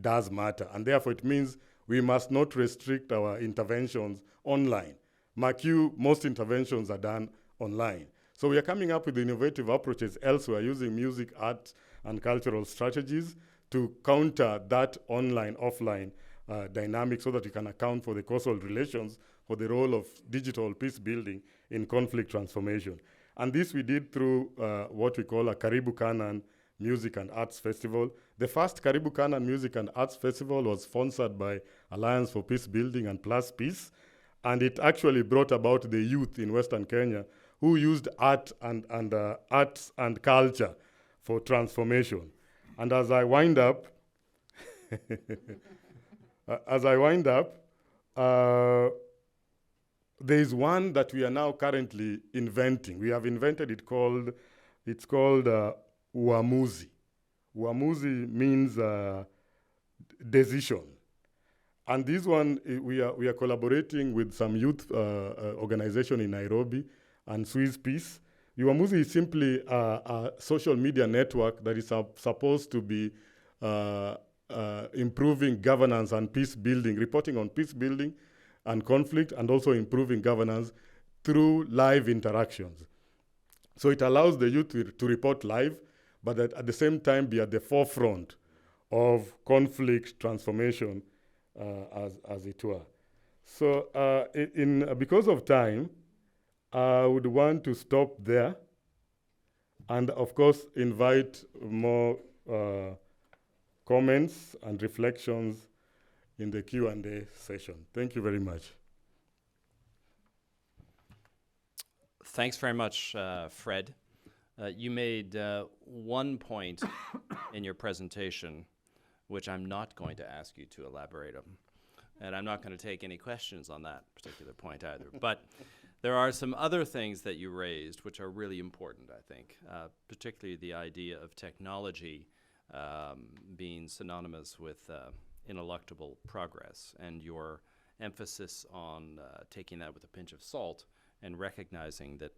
does matter. And therefore, it means we must not restrict our interventions online. Mark you, most interventions are done online. So we are coming up with innovative approaches elsewhere using music, art, and cultural strategies to counter that online-offline dynamic so that we can account for the causal relations for the role of digital peace building in conflict transformation. And this we did through what we call a Karibu Canaan Music and Arts Festival. The first Karibu Canaan Music and Arts Festival was sponsored by Alliance for Peace Building and Plus Peace, and it actually brought about the youth in Western Kenya who used arts and culture for transformation. And as I wind up, there is one that we are now currently inventing. We have invented it's called Uamuzi. Uamuzi means decision. And this one, we are collaborating with some youth organization in Nairobi and Swiss Peace. Uamuzi is simply a social media network that is supposed to be improving governance and peace building, reporting on peace building and conflict, and also improving governance through live interactions. So it allows the youth to report live, but at the same time be at the forefront of conflict transformation, as it were. So because of time, I would want to stop there and, of course, invite more comments and reflections in the Q&A session. Thank you very much. Thanks very much, Fred. You made one point in your presentation, which I'm not going to ask you to elaborate on. And I'm not going to take any questions on that particular point either. But there are some other things that you raised which are really important, I think, particularly the idea of technology being synonymous with ineluctable progress, and your emphasis on taking that with a pinch of salt and recognizing that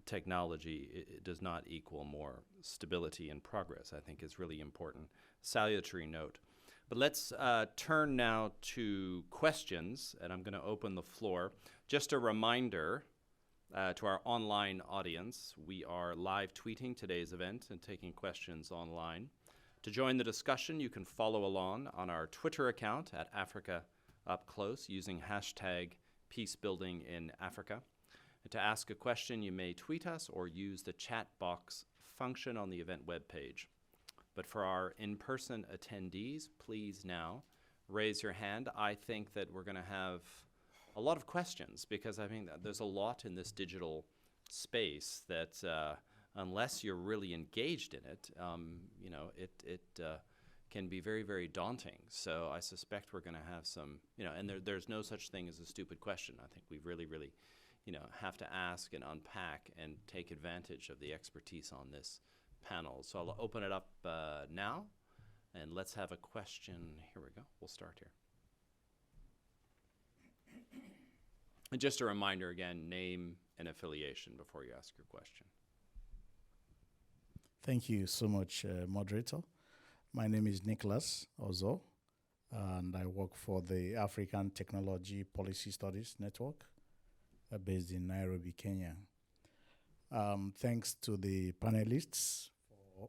technology does not equal more stability and progress, I think is really important. Salutary note. But let's turn now to questions, and I'm going to open the floor. Just a reminder to our online audience, we are live tweeting today's event and taking questions online. To join the discussion, you can follow along on our Twitter account at Africa Up Close using hashtag Peacebuilding in Africa. To ask a question, you may tweet us or use the chat box function on the event webpage. But for our in-person attendees, please now raise your hand. I think that we're going to have a lot of questions because I think that there's a lot in this digital space that unless you're really engaged in it, you know, it can be very, very daunting. So I suspect we're going to have some, you know, and there's no such thing as a stupid question. I think we really, really, you know, have to ask and unpack and take advantage of the expertise on this panel. So I'll open it up now, and let's have a question. Here we go. We'll start here. And just a reminder again, name and affiliation before you ask your question. Thank you so much, moderator. My name is Nicholas Ozo, and I work for the African Technology Policy Studies Network based in Nairobi, Kenya. Thanks to the panelists for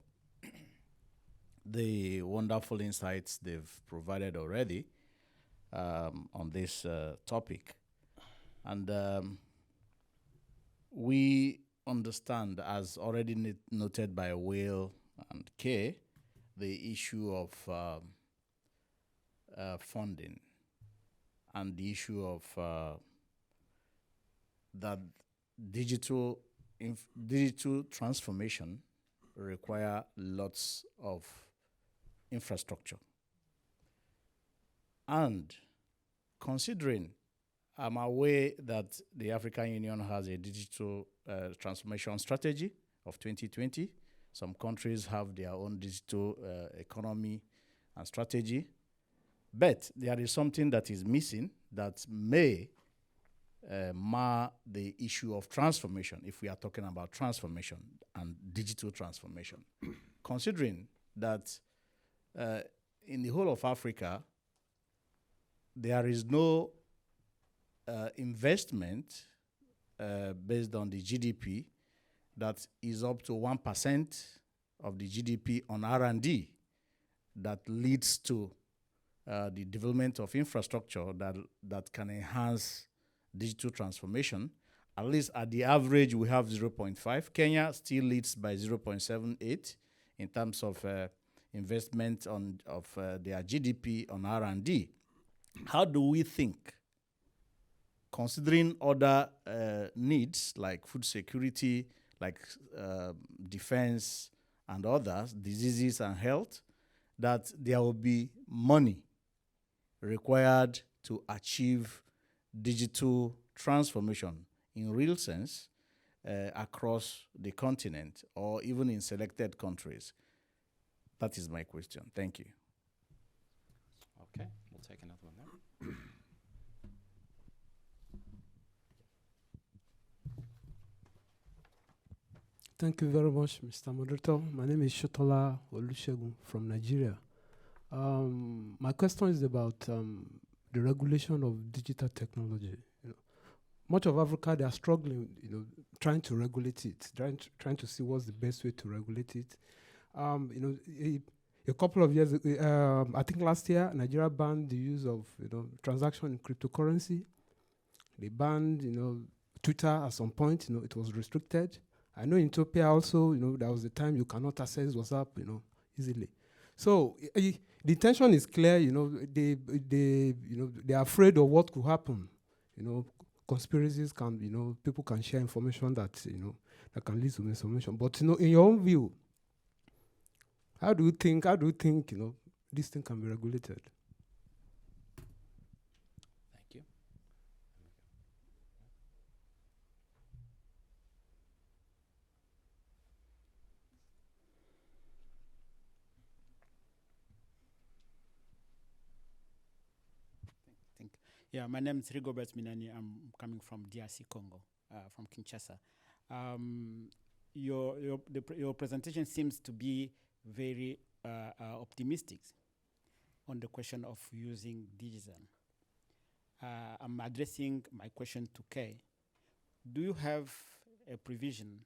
the wonderful insights they've provided already on this topic. And we understand, as already noted by Will and Kay, the issue of funding and the issue of that digital transformation require lots of infrastructure. And considering I'm aware that the African Union has a digital transformation strategy of 2020. Some countries have their own digital economy and strategy. But there is something that is missing that may mar the issue of transformation if we are talking about transformation and digital transformation. Considering that in the whole of Africa, there is no investment based on the GDP that is up to 1% of the GDP on R&D that leads to the development of infrastructure that can enhance digital transformation. At least at the average, we have 0.5. Kenya still leads by 0.78 in terms of investment of their GDP on R&D. How do we think, considering other needs like food security, like defense and others, diseases and health, that there will be money required to achieve digital transformation in real sense across the continent or even in selected countries? That is my question. Thank you. Okay, we'll take another one there. Thank you very much, Mr. Moderator. My name is Shotola Olusegun from Nigeria. My question is about the regulation of digital technology. You know, much of Africa, they are struggling, trying to regulate it, trying to see what's the best way to regulate it. A couple of years ago, I think last year, Nigeria banned the use of transaction in cryptocurrency. They banned Twitter at some point. It was restricted. I know in Ethiopia also, there was a time you cannot access WhatsApp, easily. So the intention is clear. They are afraid of what could happen. Conspiracies can, people can share information that that can lead to misinformation. But in your own view, how do you think this thing can be regulated? Thank you. Yeah, my name is Rigobert Minani. I'm coming from DRC Congo, from Kinshasa. Your presentation seems to be very optimistic on the question of using digital. I'm addressing my question to Kay. Do you have a provision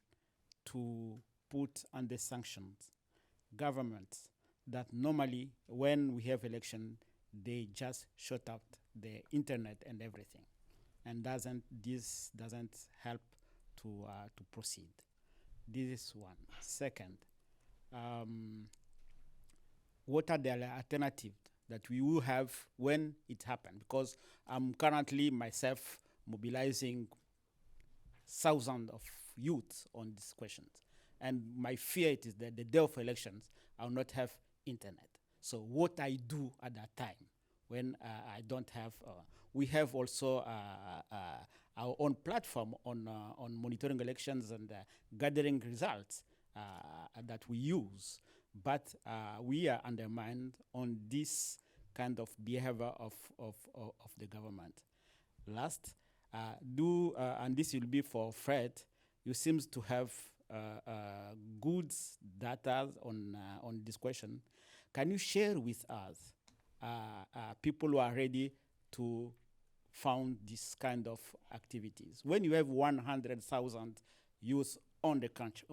to put under sanctions governments that normally when we have election, they just shut out the internet and everything? And this doesn't help to proceed. This is one. Second, what are the alternatives that we will have when it happens? Because I'm currently myself mobilizing thousands of youths on these questions. And my fear is that the day of elections, I will not have internet. So what I do at that time when I don't have, we have also our own platform on monitoring elections and gathering results that we use. But we are undermined on this kind of behavior of the government. Last, and this will be for Fred, you seem to have good data on this question. Can you share with us people who are ready to fund this kind of activities? When you have 100,000 youth on the country,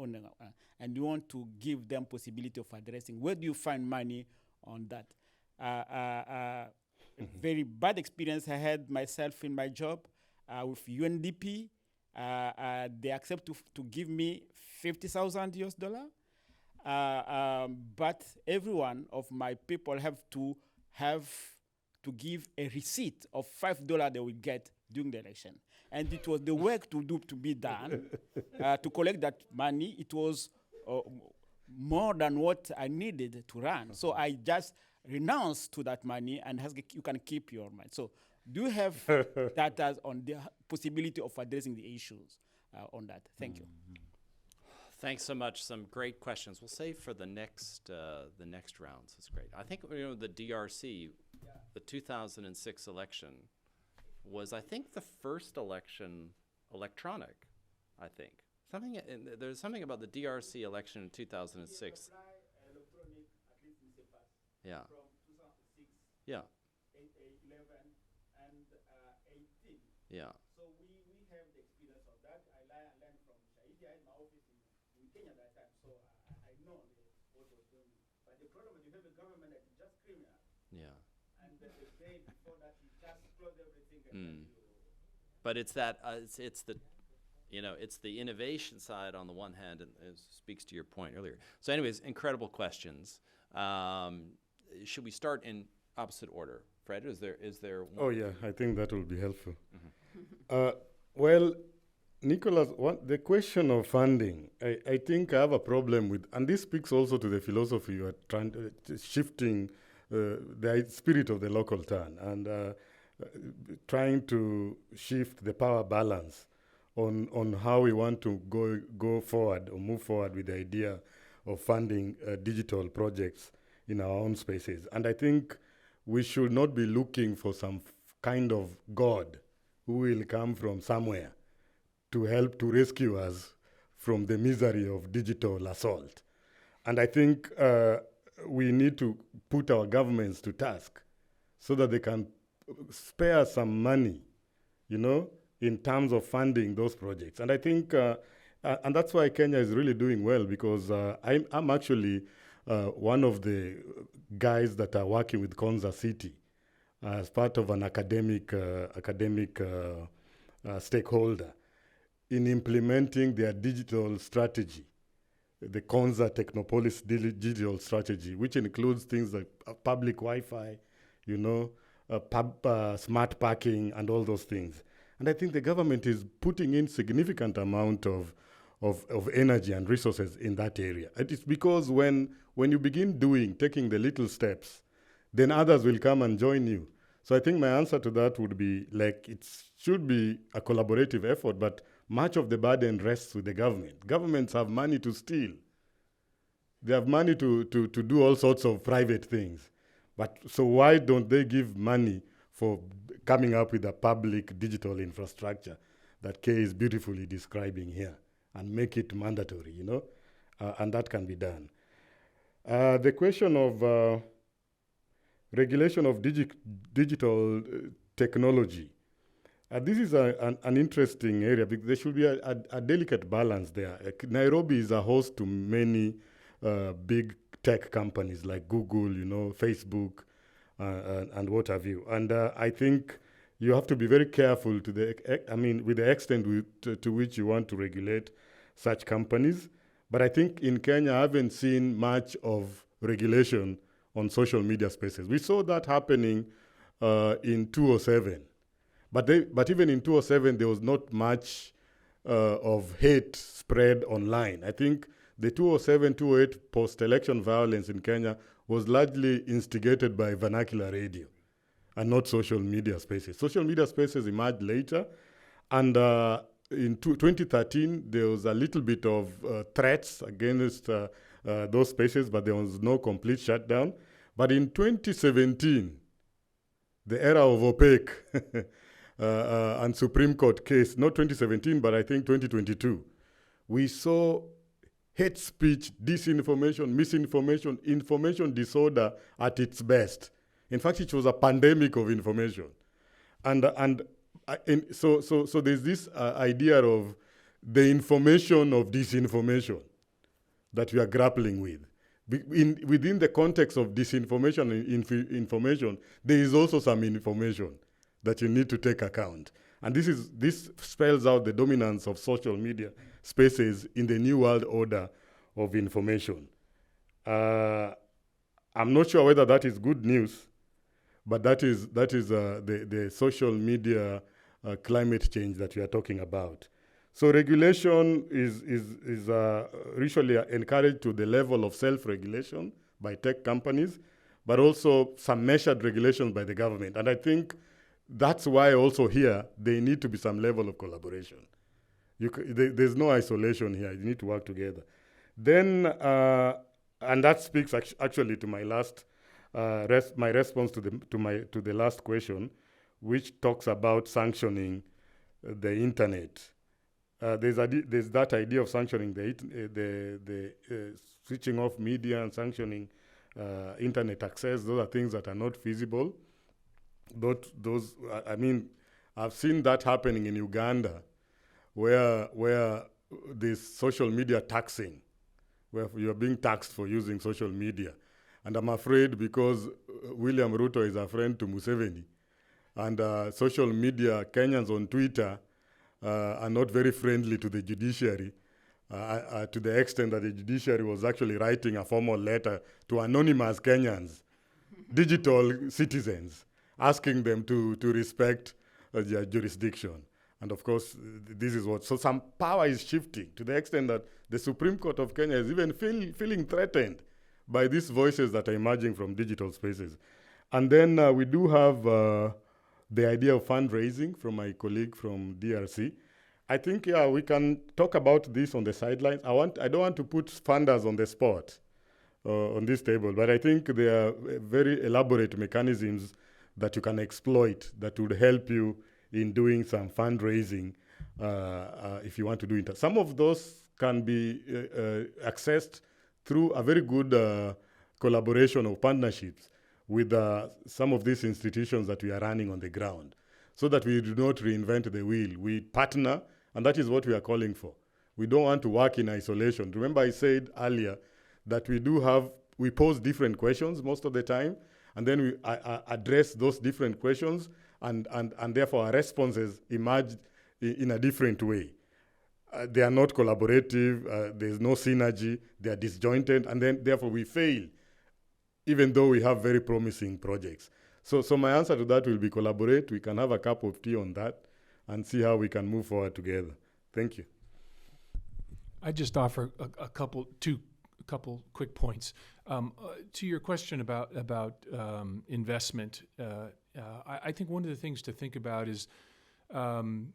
and you want to give them possibility of addressing, where do you find money on that? Very bad experience I had myself in my job with UNDP. They accept to give me $50,000 US. But every one of my people have to give a receipt of $5 they will get during the election. And it was the work to be done to collect that money. It was more than what I needed to run. So I just renounced to that money and you can keep your money. So do you have data on the possibility of addressing the issues on that? Thank you. Thanks so much. Some great questions. We'll save for the next rounds. That's great. I think the DRC, the 2006 election was, I think, the first election electronic. I think there's something about the DRC election in 2006. Yeah. From 2006. Yeah. 11 and 18. Yeah. So we have the experience of that. I learned from Shahidi. I had my office in Kenya at that time, so I know what was going on. But the problem is you have a government that is just criminal. Yeah. And the day before that, you just close everything. And But it's that it's the it's the innovation side on the one hand, and it speaks to your point earlier. So, anyways, incredible questions. Should we start in opposite order? Fred, is there one? Oh yeah, I think that will be helpful. Well, Nicholas, the question of funding, I think I have a problem with, and this speaks also to the philosophy you are trying to shifting the spirit of the local turn and trying to shift the power balance on how we want to go forward or move forward with the idea of funding digital projects in our own spaces. And I think we should not be looking for some kind of God who will come from somewhere to help to rescue us from the misery of digital assault. And I think we need to put our governments to task so that they can spare some money, in terms of funding those projects. And I think, and that's why Kenya is really doing well, because I'm actually one of the guys that are working with Konza City as part of an academic stakeholder in implementing their digital strategy, the Konza Technopolis digital strategy, which includes things like public Wi-Fi, smart parking and all those things. And I think the government is putting in significant amount of energy and resources in that area. It is because when you begin taking the little steps, then others will come and join you. So I think my answer to that would be it should be a collaborative effort, but much of the burden rests with the government. Governments have money to steal. They have money to do all sorts of private things. But so why don't they give money for coming up with a public digital infrastructure that Kay is beautifully describing here and make it mandatory, and that can be done. The question of regulation of digital technology, this is an interesting area because there should be a delicate balance there. Nairobi is a host to many big tech companies like Google, Facebook, and what have you. And I think you have to be very careful to with the extent to which you want to regulate such companies. But I think in Kenya, I haven't seen much of regulation on social media spaces. We saw that happening in 2007. But even in 2007, there was not much of hate spread online. I think the 2007-2008 post-election violence in Kenya was largely instigated by vernacular radio and not social media spaces. Social media spaces emerged later, and in 2013, there was a little bit of threats against those spaces, but there was no complete shutdown. But in 2017, the era of opaque and Supreme Court case, not 2017, but I think 2022, we saw hate speech, disinformation, misinformation, information disorder at its best. In fact, it was a pandemic of information. So there's this idea of the information of disinformation that we are grappling with. Within the context of disinformation and information, there is also some information that you need to take account. And this spells out the dominance of social media spaces in the new world order of information. I'm not sure whether that is good news, but that is the social media climate change that we are talking about. So regulation is usually encouraged to the level of self-regulation by tech companies, but also some measured regulation by the government. And I think that's why also here there need to be some level of collaboration. There's no isolation here. You need to work together. Then, and that speaks actually to my last my response to the last question, which talks about sanctioning the internet. There's that idea of sanctioning the switching off media and sanctioning internet access. Those are things that are not feasible. I've seen that happening in Uganda, where this social media taxing, where you're being taxed for using social media. And I'm afraid because William Ruto is a friend to Museveni, and social media, Kenyans on Twitter are not very friendly to the judiciary, to the extent that the judiciary was actually writing a formal letter to anonymous Kenyans, digital citizens, asking them to respect their jurisdiction. And of course, this is so some power is shifting to the extent that the Supreme Court of Kenya is even feeling threatened by these voices that are emerging from digital spaces. And then we do have the idea of fundraising from my colleague from DRC. I think, we can talk about this on the sidelines. I don't want to put funders on the spot on this table, but I think there are very elaborate mechanisms that you can exploit that would help you in doing some fundraising if you want to do it. Some of those can be accessed through a very good collaboration or partnerships with some of these institutions that we are running on the ground, so that we do not reinvent the wheel. We partner, and that is what we are calling for. We don't want to work in isolation. Remember I said earlier that we pose different questions most of the time, and then we address those different questions, and therefore our responses emerge in a different way. They are not collaborative, there's no synergy, they are disjointed, and then therefore we fail, even though we have very promising projects. So my answer to that will be collaborate. We can have a cup of tea on that and see how we can move forward together. Thank you. I just offer a couple quick points. To your question about investment, I think one of the things to think about is, and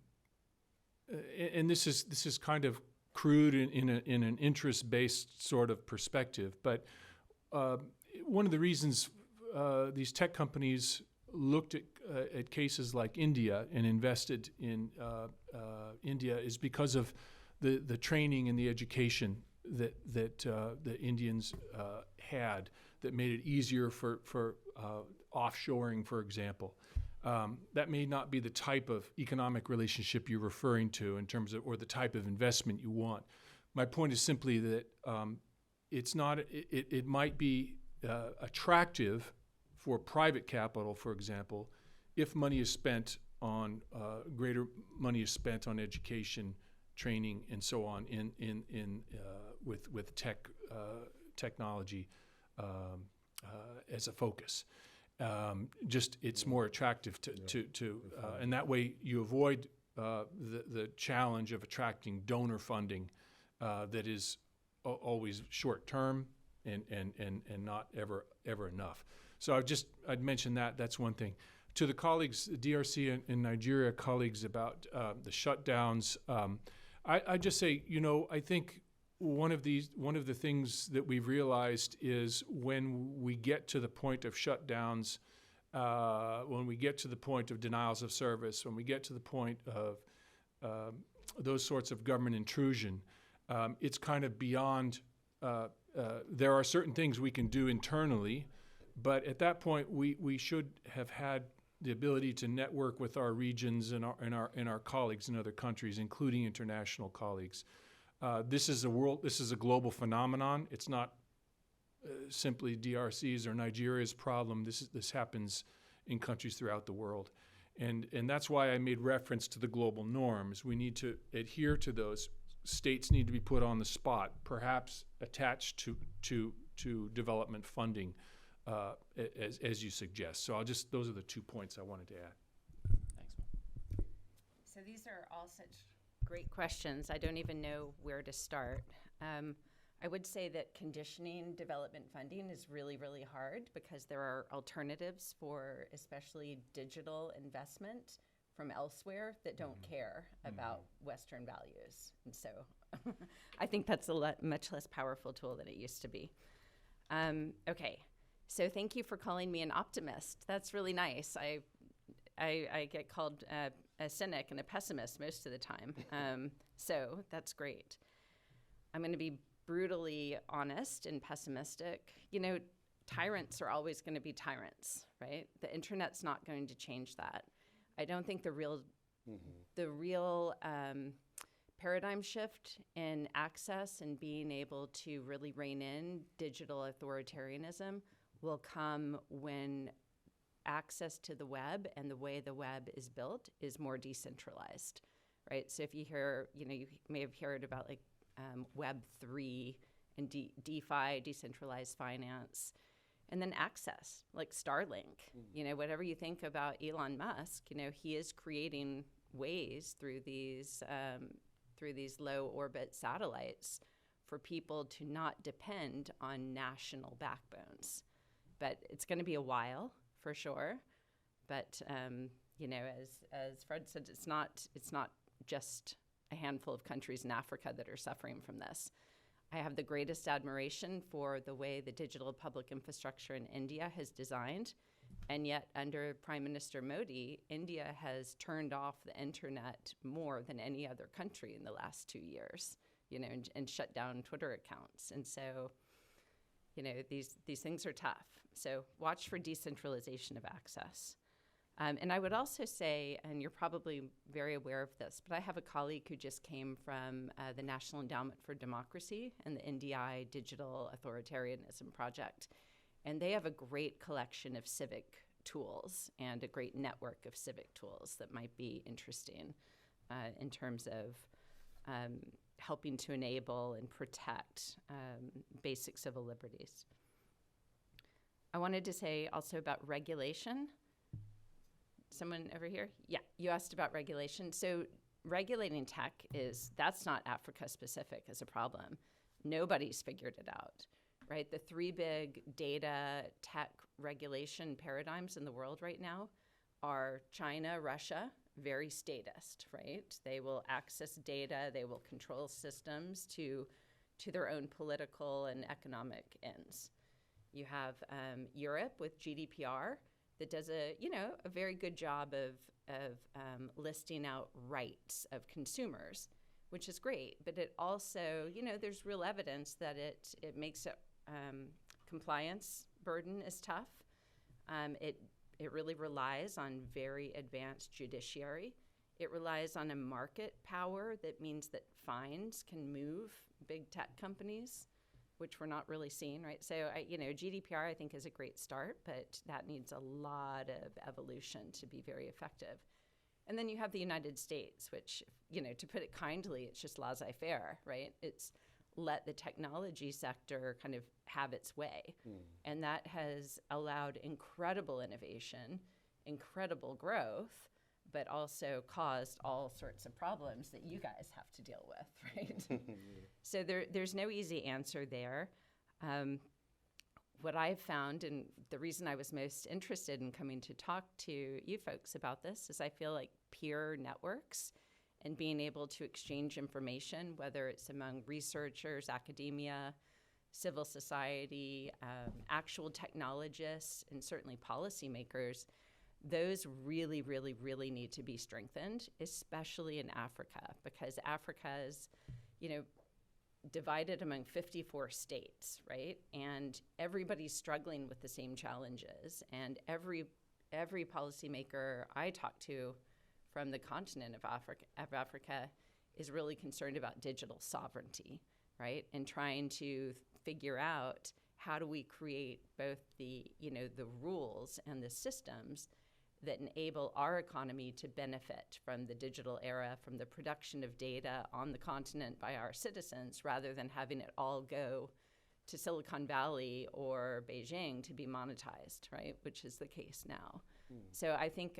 this is kind of crude in an interest-based sort of perspective, but one of the reasons these tech companies looked at cases like India and invested in India is because of the training and the education that the Indians had that made it easier for offshoring, for example. That may not be the type of economic relationship you're referring to in terms of, or the type of investment you want. My point is simply that it's not. It might be attractive for private capital, for example, if money is spent on greater money is spent on education, training, and so on with technology as a focus. Just it's more attractive to and that way you avoid the challenge of attracting donor funding that is always short term and not ever enough. So I'd mention that. That's one thing. To the colleagues, DRC and Nigeria colleagues, about the shutdowns, I just say, I think one of the things that we've realized is when we get to the point of shutdowns, when we get to the point of denials of service, when we get to the point of those sorts of government intrusion, it's kind of beyond. There are certain things we can do internally, but at that point we should have had the ability to network with our regions and our colleagues in other countries, including international colleagues. This is a global phenomenon. It's not simply DRC's or Nigeria's problem. This happens in countries throughout the world, and that's why I made reference to the global norms. We need to adhere to those. States need to be put on the spot, perhaps attached to development funding, as you suggest. So those are the 2 points I wanted to add. Thanks. So these are all such great questions. I don't even know where to start. I would say that conditioning development funding is really, really hard because there are alternatives for especially digital investment from elsewhere that don't care about Western values. And so I think that's a much less powerful tool than it used to be. Okay, so thank you for calling me an optimist. That's really nice. I get called a cynic and a pessimist most of the time. So that's great. I'm going to be brutally honest and pessimistic. Tyrants are always going to be tyrants, right? The internet's not going to change that. I don't think the real paradigm shift in access and being able to really rein in digital authoritarianism will come when access to the web and the way the web is built is more decentralized, right? So if you hear, you may have heard about like Web3 and DeFi, decentralized finance, and then access, like Starlink. Whatever you think about Elon Musk, he is creating ways through these low orbit satellites for people to not depend on national backbones. But it's going to be a while for sure. But as Fred said, it's not just a handful of countries in Africa that are suffering from this. I have the greatest admiration for the way the digital public infrastructure in India has designed, and yet under Prime Minister Modi, India has turned off the internet more than any other country in the last 2 years, and shut down Twitter accounts. And so, these things are tough. So watch for decentralization of access. And I would also say, and you're probably very aware of this, but I have a colleague who just came from the National Endowment for Democracy and the NDI Digital Authoritarianism Project. And they have a great collection of civic tools and a great network of civic tools that might be interesting in terms of helping to enable and protect basic civil liberties. I wanted to say also about regulation. Someone over here? Yeah, you asked about regulation. So regulating tech that's not Africa specific as a problem. Nobody's figured it out, right? The 3 big data tech regulation paradigms in the world right now are China, Russia, very statist, right? They will access data, they will control systems to their own political and economic ends. You have Europe with GDPR, that does a very good job of listing out rights of consumers, which is great. But it also, there's real evidence that it makes it compliance burden is tough. It really relies on very advanced judiciary. It relies on a market power that means that fines can move big tech companies, which we're not really seeing, right? So, GDPR, I think, is a great start, but that needs a lot of evolution to be very effective. And then you have the United States, which, you know, to put it kindly, it's just laissez-faire, right? It's let the technology sector kind of have its way. And that has allowed incredible innovation, incredible growth, but also caused all sorts of problems that you guys have to deal with, right? So there's no easy answer there. What I've found, and the reason I was most interested in coming to talk to you folks about this, is I feel like peer networks and being able to exchange information, whether it's among researchers, academia, civil society, actual technologists, and certainly policymakers, those really, really, really need to be strengthened, especially in Africa, because Africa is, you know, divided among 54 states, right? And everybody's struggling with the same challenges. And every policymaker I talk to from the continent of Africa is really concerned about digital sovereignty, right? And trying to figure out how do we create both the, you know, the rules and the systems that enable our economy to benefit from the digital era, from the production of data on the continent by our citizens, rather than having it all go to Silicon Valley or Beijing to be monetized, right? Which is the case now. So I think,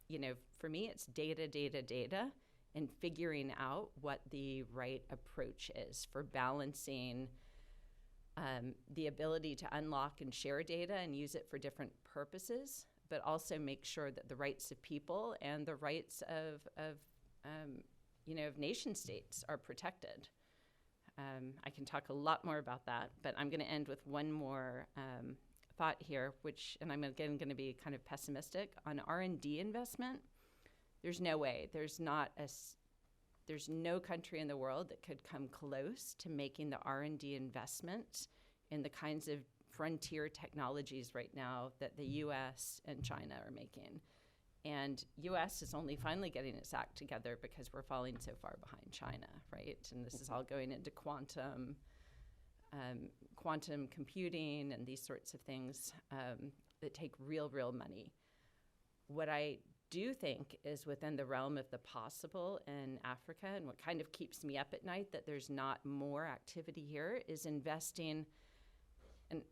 you know, for me, it's data, data, data, and figuring out what the right approach is for balancing the ability to unlock and share data and use it for different purposes, but also make sure that the rights of people and the rights of you know, of nation states are protected. I can talk a lot more about that, but I'm going to end with one more thought here, which, and I'm again going to be kind of pessimistic on R&D investment. There's no way. There's no country in the world that could come close to making the R&D investment in the kinds of frontier technologies right now that the U.S. and China are making. And U.S. is only finally getting its act together because we're falling so far behind China, right? And this is all going into quantum computing and these sorts of things that take real money. What I do think is within the realm of the possible in Africa, and what kind of keeps me up at night that there's not more activity here, is investing. And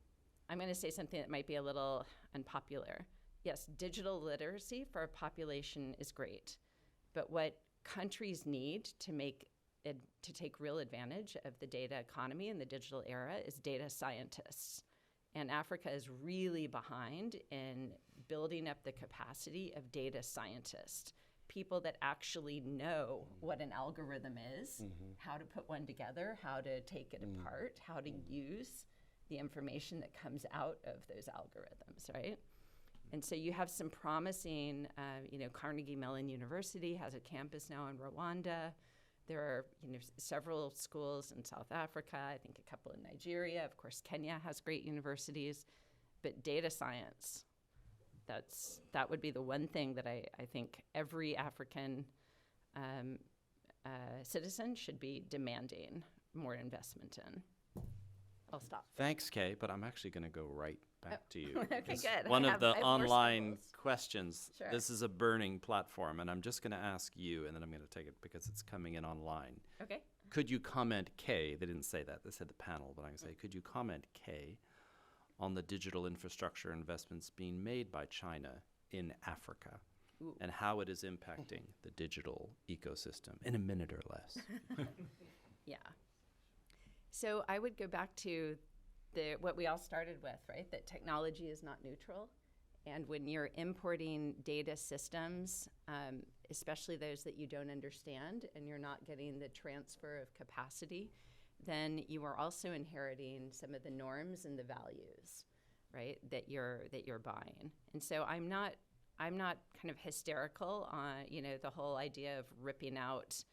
I'm going to say something that might be a little unpopular. Yes, digital literacy for a population is great, but what countries need to take real advantage of the data economy and the digital era is data scientists. And Africa is really behind in building up the capacity of data scientists, people that actually know what an algorithm is, how to put one together, how to take it apart, how to use the information that comes out of those algorithms, right? And so you have some promising, you know, Carnegie Mellon University has a campus now in Rwanda. There are, you know, several schools in South Africa, I think a couple in Nigeria. Of course, Kenya has great universities. But data science, that would be the one thing that I think every African citizen should be demanding more investment in. I'll stop. Thanks, Kay, but I'm actually going to go right back to you. Okay, because good. One of the I have more online symbols. questions, Sure. this is a burning platform, and I'm just going to ask you, and then I'm going to take it because it's coming in online. Okay. Could you comment, Kay, they didn't say that, they said the panel, but I'm going to say, could you comment, Kay, on the digital infrastructure investments being made by China in Africa Ooh. and how it is impacting the digital ecosystem in a minute or less? Yeah. So I would go back to what we all started with, right? That technology is not neutral. And when you're importing data systems, especially those that you don't understand and you're not getting the transfer of capacity, then you are also inheriting some of the norms and the values, right, that you're buying. And so I'm not kind of hysterical on, you know, the whole idea of ripping out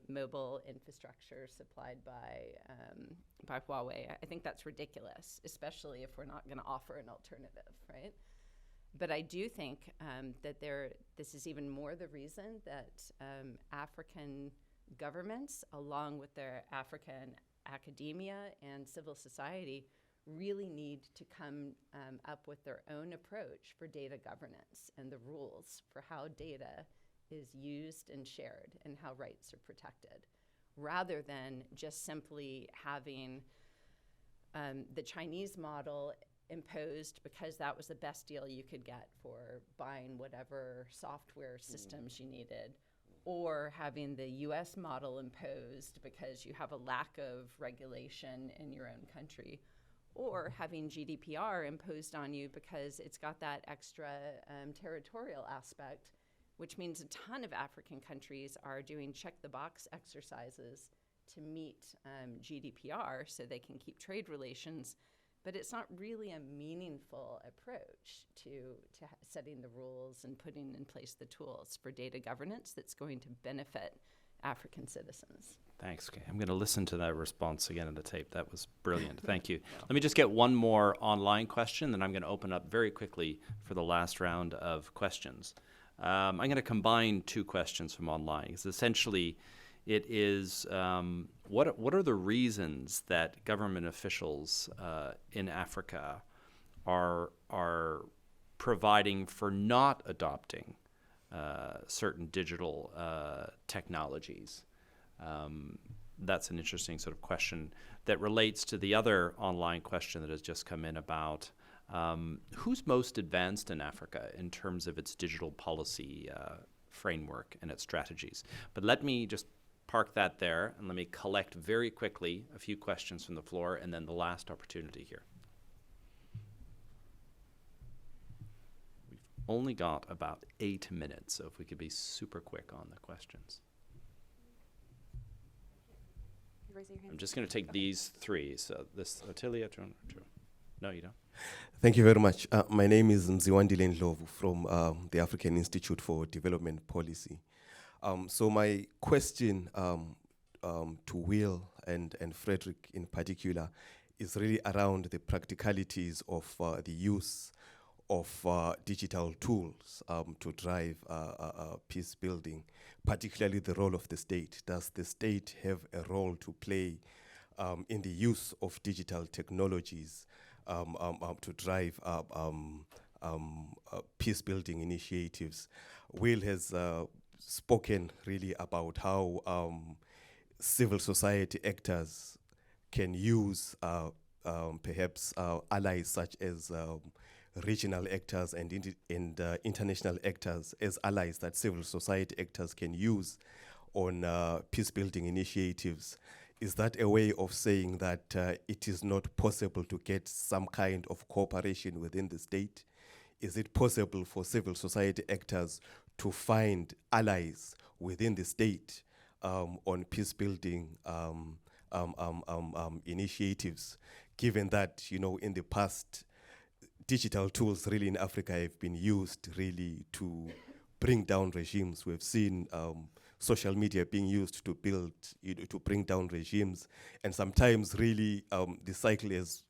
mobile infrastructure supplied by Huawei. I think that's ridiculous, especially if we're not going to offer an alternative, right? But I do think that this is even more the reason that African governments, along with their African academia and civil society, really need to come up with their own approach for data governance and the rules for how data is used and shared and how rights are protected, rather than just simply having the Chinese model imposed because that was the best deal you could get for buying whatever software systems you needed, or having the US model imposed because you have a lack of regulation in your own country, or having GDPR imposed on you because it's got that extra territorial aspect, which means a ton of African countries are doing check-the-box exercises to meet GDPR so they can keep trade relations, but it's not really a meaningful approach to setting the rules and putting in place the tools for data governance that's going to benefit African citizens. Thanks. Okay. I'm going to listen to that response again in the tape. That was brilliant. Thank you. Let me just get one more online question, then I'm going to open up very quickly for the last round of questions. I'm going to combine two questions from online. Because essentially, it is what are the reasons that government officials in Africa are providing for not adopting certain digital technologies? That's an interesting sort of question that relates to the other online question that has just come in about who's most advanced in Africa in terms of its digital policy framework and its strategies. But let me just park that there and let me collect very quickly a few questions from the floor and then the last opportunity here. We've only got about 8 minutes, so if we could be super quick on the questions. I'm just going to take these three. So this, Otilia, no, you don't. Thank you very much. My name is Mziwandile Ndlovu from the African Institute for Development Policy. So my question to Will and Frederick in particular is really around the practicalities of the use of digital tools to drive peace building, particularly the role of the state. Does the state have a role to play in the use of digital technologies to drive peace building initiatives? Will has spoken really about how civil society actors can use perhaps allies such as regional actors and international actors as allies that civil society actors can use on peace building initiatives. Is that a way of saying that it is not possible to get some kind of cooperation within the state? Is it possible for civil society actors to find allies within the state on peace building initiatives, given that, you know, in the past, digital tools really in Africa have been used really to bring down regimes. We've seen social media being used to build, to bring down regimes. And sometimes really the cycle has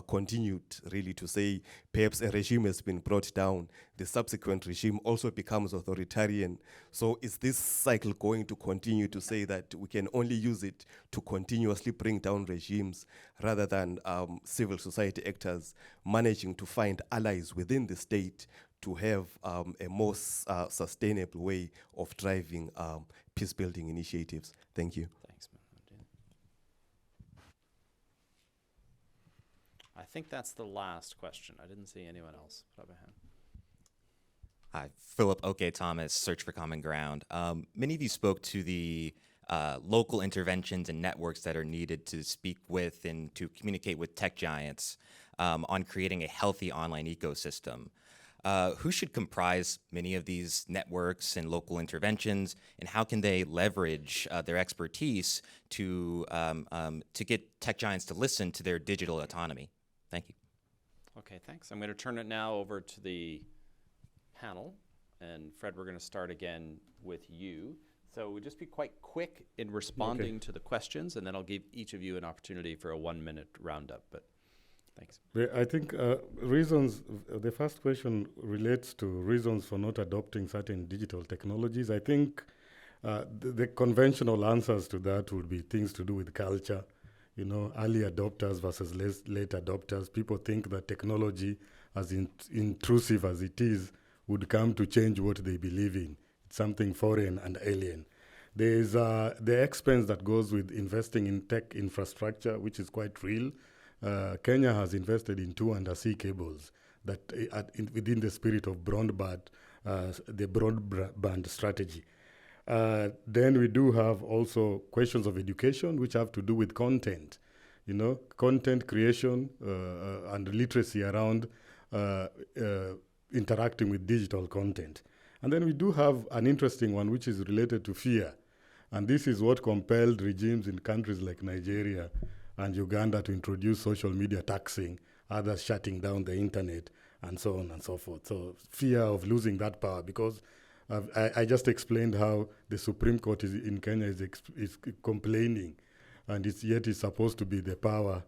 continued really to say perhaps a regime has been brought down, the subsequent regime also becomes authoritarian. So is this cycle going to continue to say that we can only use it to continuously bring down regimes rather than civil society actors managing to find allies within the state to have a more sustainable way of driving peace building initiatives? Thank you. Thanks, man. I think that's the last question. I didn't see anyone else put up a hand. Hi, Philip Thomas, Search for Common Ground. Many of you spoke to the local interventions and networks that are needed to speak with and to communicate with tech giants on creating a healthy online ecosystem. Who should comprise many of these networks and local interventions, and how can they leverage their expertise to get tech giants to listen to their digital autonomy? Thank you. Okay, thanks. I'm going to turn it now over to the panel. And Fred, we're going to start again with you. So we'll just be quite quick in responding to the questions, and then I'll give each of you an opportunity for a 1-minute roundup. But thanks. I think reasons, the first question relates to reasons for not adopting certain digital technologies. I think the conventional answers to that would be things to do with culture. You know, early adopters versus late adopters. People think that technology, as intrusive as it is, would come to change what they believe in. something foreign and alien. There is the expense that goes with investing in tech infrastructure, which is quite real. Kenya has invested in 2 undersea cables that within the spirit of broadband, the broadband strategy. Then we do have also questions of education, which have to do with content, content creation and literacy around interacting with digital content. And then we do have an interesting one, which is related to fear. And this is what compelled regimes in countries like Nigeria and Uganda to introduce social media taxing, others shutting down the internet, and so on and so forth. So fear of losing that power, because I just explained how the Supreme Court in Kenya is complaining, and yet it's supposed to be the power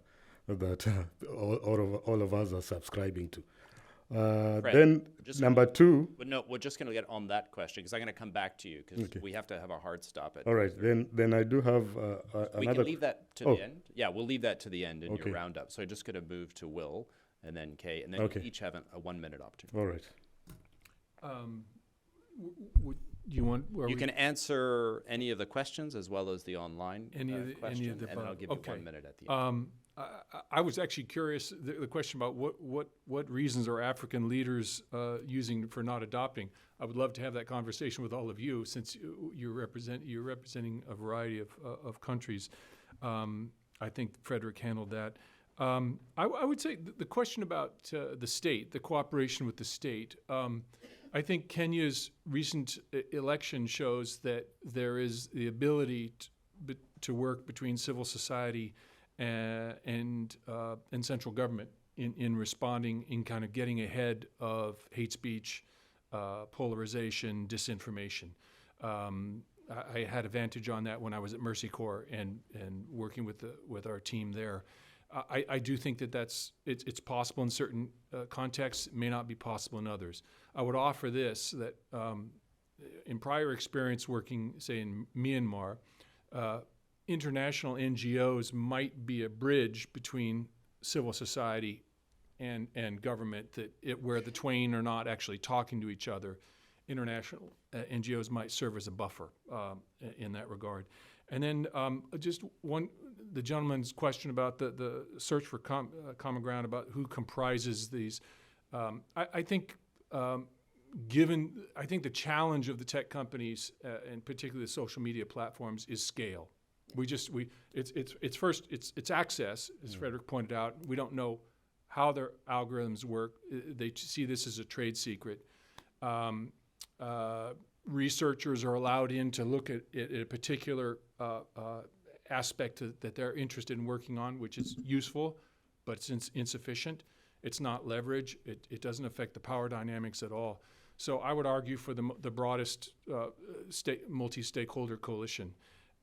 that all of us are subscribing to. Then number 2. But no, we're just going to get on that question because I'm going to come back to you because we have to have a hard stop at. All right, then I do have we another. can leave that to the end. Yeah, we'll leave that to the end in Okay. your roundup. So I'm just going to move to Will and then Kay, and then Okay. you each have a 1-minute opportunity. All right. Do you want? You can answer any of the questions as well as the online question, of the and then I'll give you 1 minute at the end. I was actually curious, the question about what reasons are African leaders using for not adopting. I would love to have that conversation with all of you, since you're representing a variety of countries. I think Frederick handled that. I would say the question about the state, the cooperation with the state. I think Kenya's recent election shows that there is the ability to work between civil society and central government in responding, in kind of getting ahead of hate speech, polarization, disinformation. I had a vantage on that when I was at Mercy Corps and working with our team there. I do think it's possible in certain contexts. It may not be possible in others. I would offer this, that in prior experience working, say, in Myanmar, international NGOs might be a bridge between civil society and government, where the twain are not actually talking to each other. International NGOs might serve as a buffer in that regard. And then the gentleman's question about the search for common ground, about who comprises these. I think the challenge of the tech companies, and particularly the social media platforms, is scale. It's access, as Frederick pointed out. We don't know how their algorithms work. They see this as a trade secret. Researchers are allowed in to look at a particular aspect that they're interested in working on, which is useful, but it's insufficient. It's not leverage. It doesn't affect the power dynamics at all. So I would argue for the broadest multi-stakeholder coalition.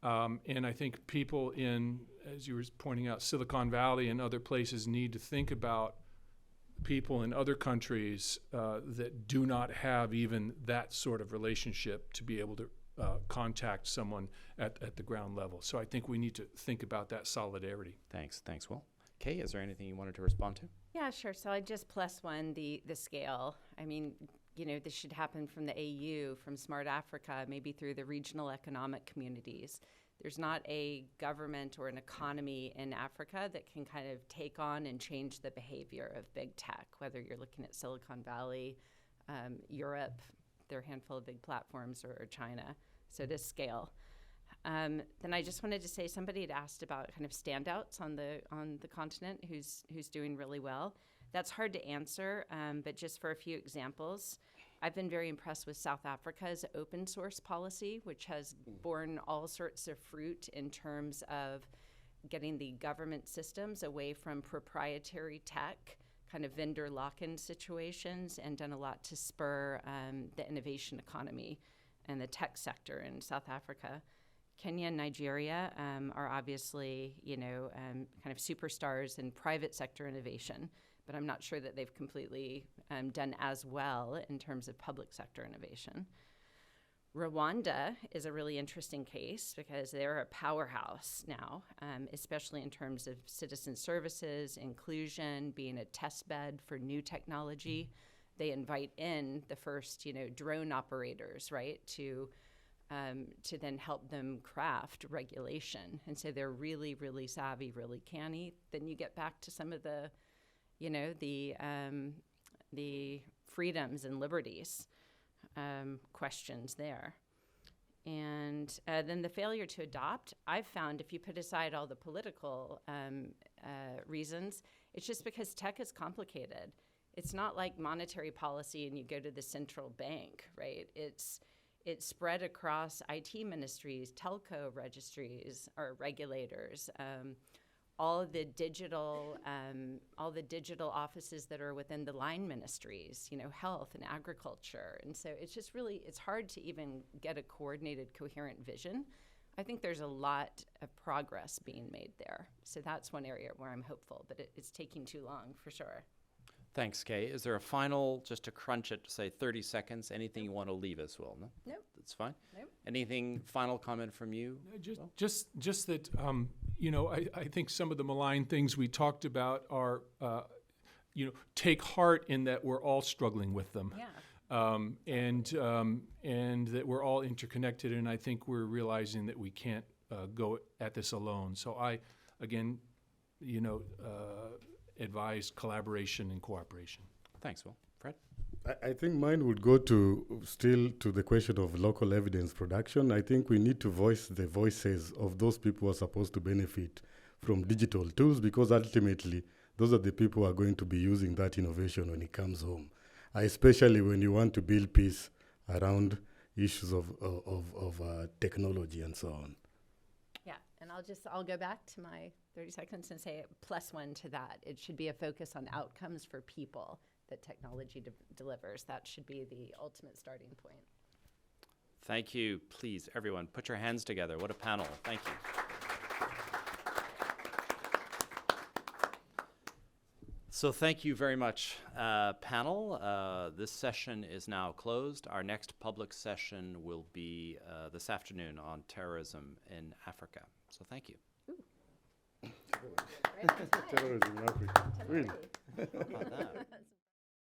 And I think people in, as you were pointing out, Silicon Valley and other places need to think about people in other countries that do not have even that sort of relationship to be able to contact someone at the ground level. So I think we need to think about that solidarity. Thanks, Will. Kay, is there anything you wanted to respond to? Yeah, sure. So I just +1 the scale. I mean, this should happen from the AU, from Smart Africa, maybe through the regional economic communities. There's not a government or an economy in Africa that can kind of take on and change the behavior of big tech, whether you're looking at Silicon Valley, Europe, there are a handful of big platforms, or China. So to scale. Then I just wanted to say, somebody had asked about kind of standouts on the continent who's doing really well. That's hard to answer, but just for a few examples, I've been very impressed with South Africa's open source policy, which has borne all sorts of fruit in terms of getting the government systems away from proprietary tech, kind of vendor lock-in situations, and done a lot to spur the innovation economy and the tech sector in South Africa. Kenya and Nigeria are obviously, kind of superstars in private sector innovation, but I'm not sure that they've completely done as well in terms of public sector innovation. Rwanda is a really interesting case because they're a powerhouse now, especially in terms of citizen services, inclusion, being a test bed for new technology. they invite in the first, drone operators, right, to then help them craft regulation. And so they're really, really savvy, really canny. Then you get back to some of the, the freedoms and liberties questions there. And then the failure to adopt, I've found if you put aside all the political reasons, it's just because tech is complicated. It's not like monetary policy and you go to the central bank, right? It's spread across IT ministries, telco registries or regulators, all the digital offices that are within the line ministries, health and agriculture. And so it's just really, it's hard to even get a coordinated, coherent vision. I think there's a lot of progress being made there. So that's one area where I'm hopeful, but it's taking too long for sure. Thanks, Kay. Is there a final, just to crunch it, say 30 seconds, anything you want to leave us, Will? No? Nope. That's fine? Nope. Anything, final comment from you? Just that, I think some of the malign things we talked about are, take heart in that we're all struggling with them. Yeah. And that we're all interconnected, and I think we're realizing that we can't go at this alone. So I, again, advise collaboration and cooperation. Thanks, Will. Fred? I think mine would go to the question of local evidence production. I think we need to voice the voices of those people who are supposed to benefit from digital tools, because ultimately those are the people who are going to be using that innovation when it comes home, especially when you want to build peace around issues of technology and so on. Yeah, and I'll go back to my 30 seconds and say +1 to that. It should be a focus on outcomes for people that technology delivers. That should be the ultimate starting point. Thank you. Please, everyone, put your hands together. What a panel. Thank you. So thank you very much, panel. This session is now closed. Our next public session will be this afternoon on terrorism in Africa. So thank you. Terrorism in Africa. Really? How about that?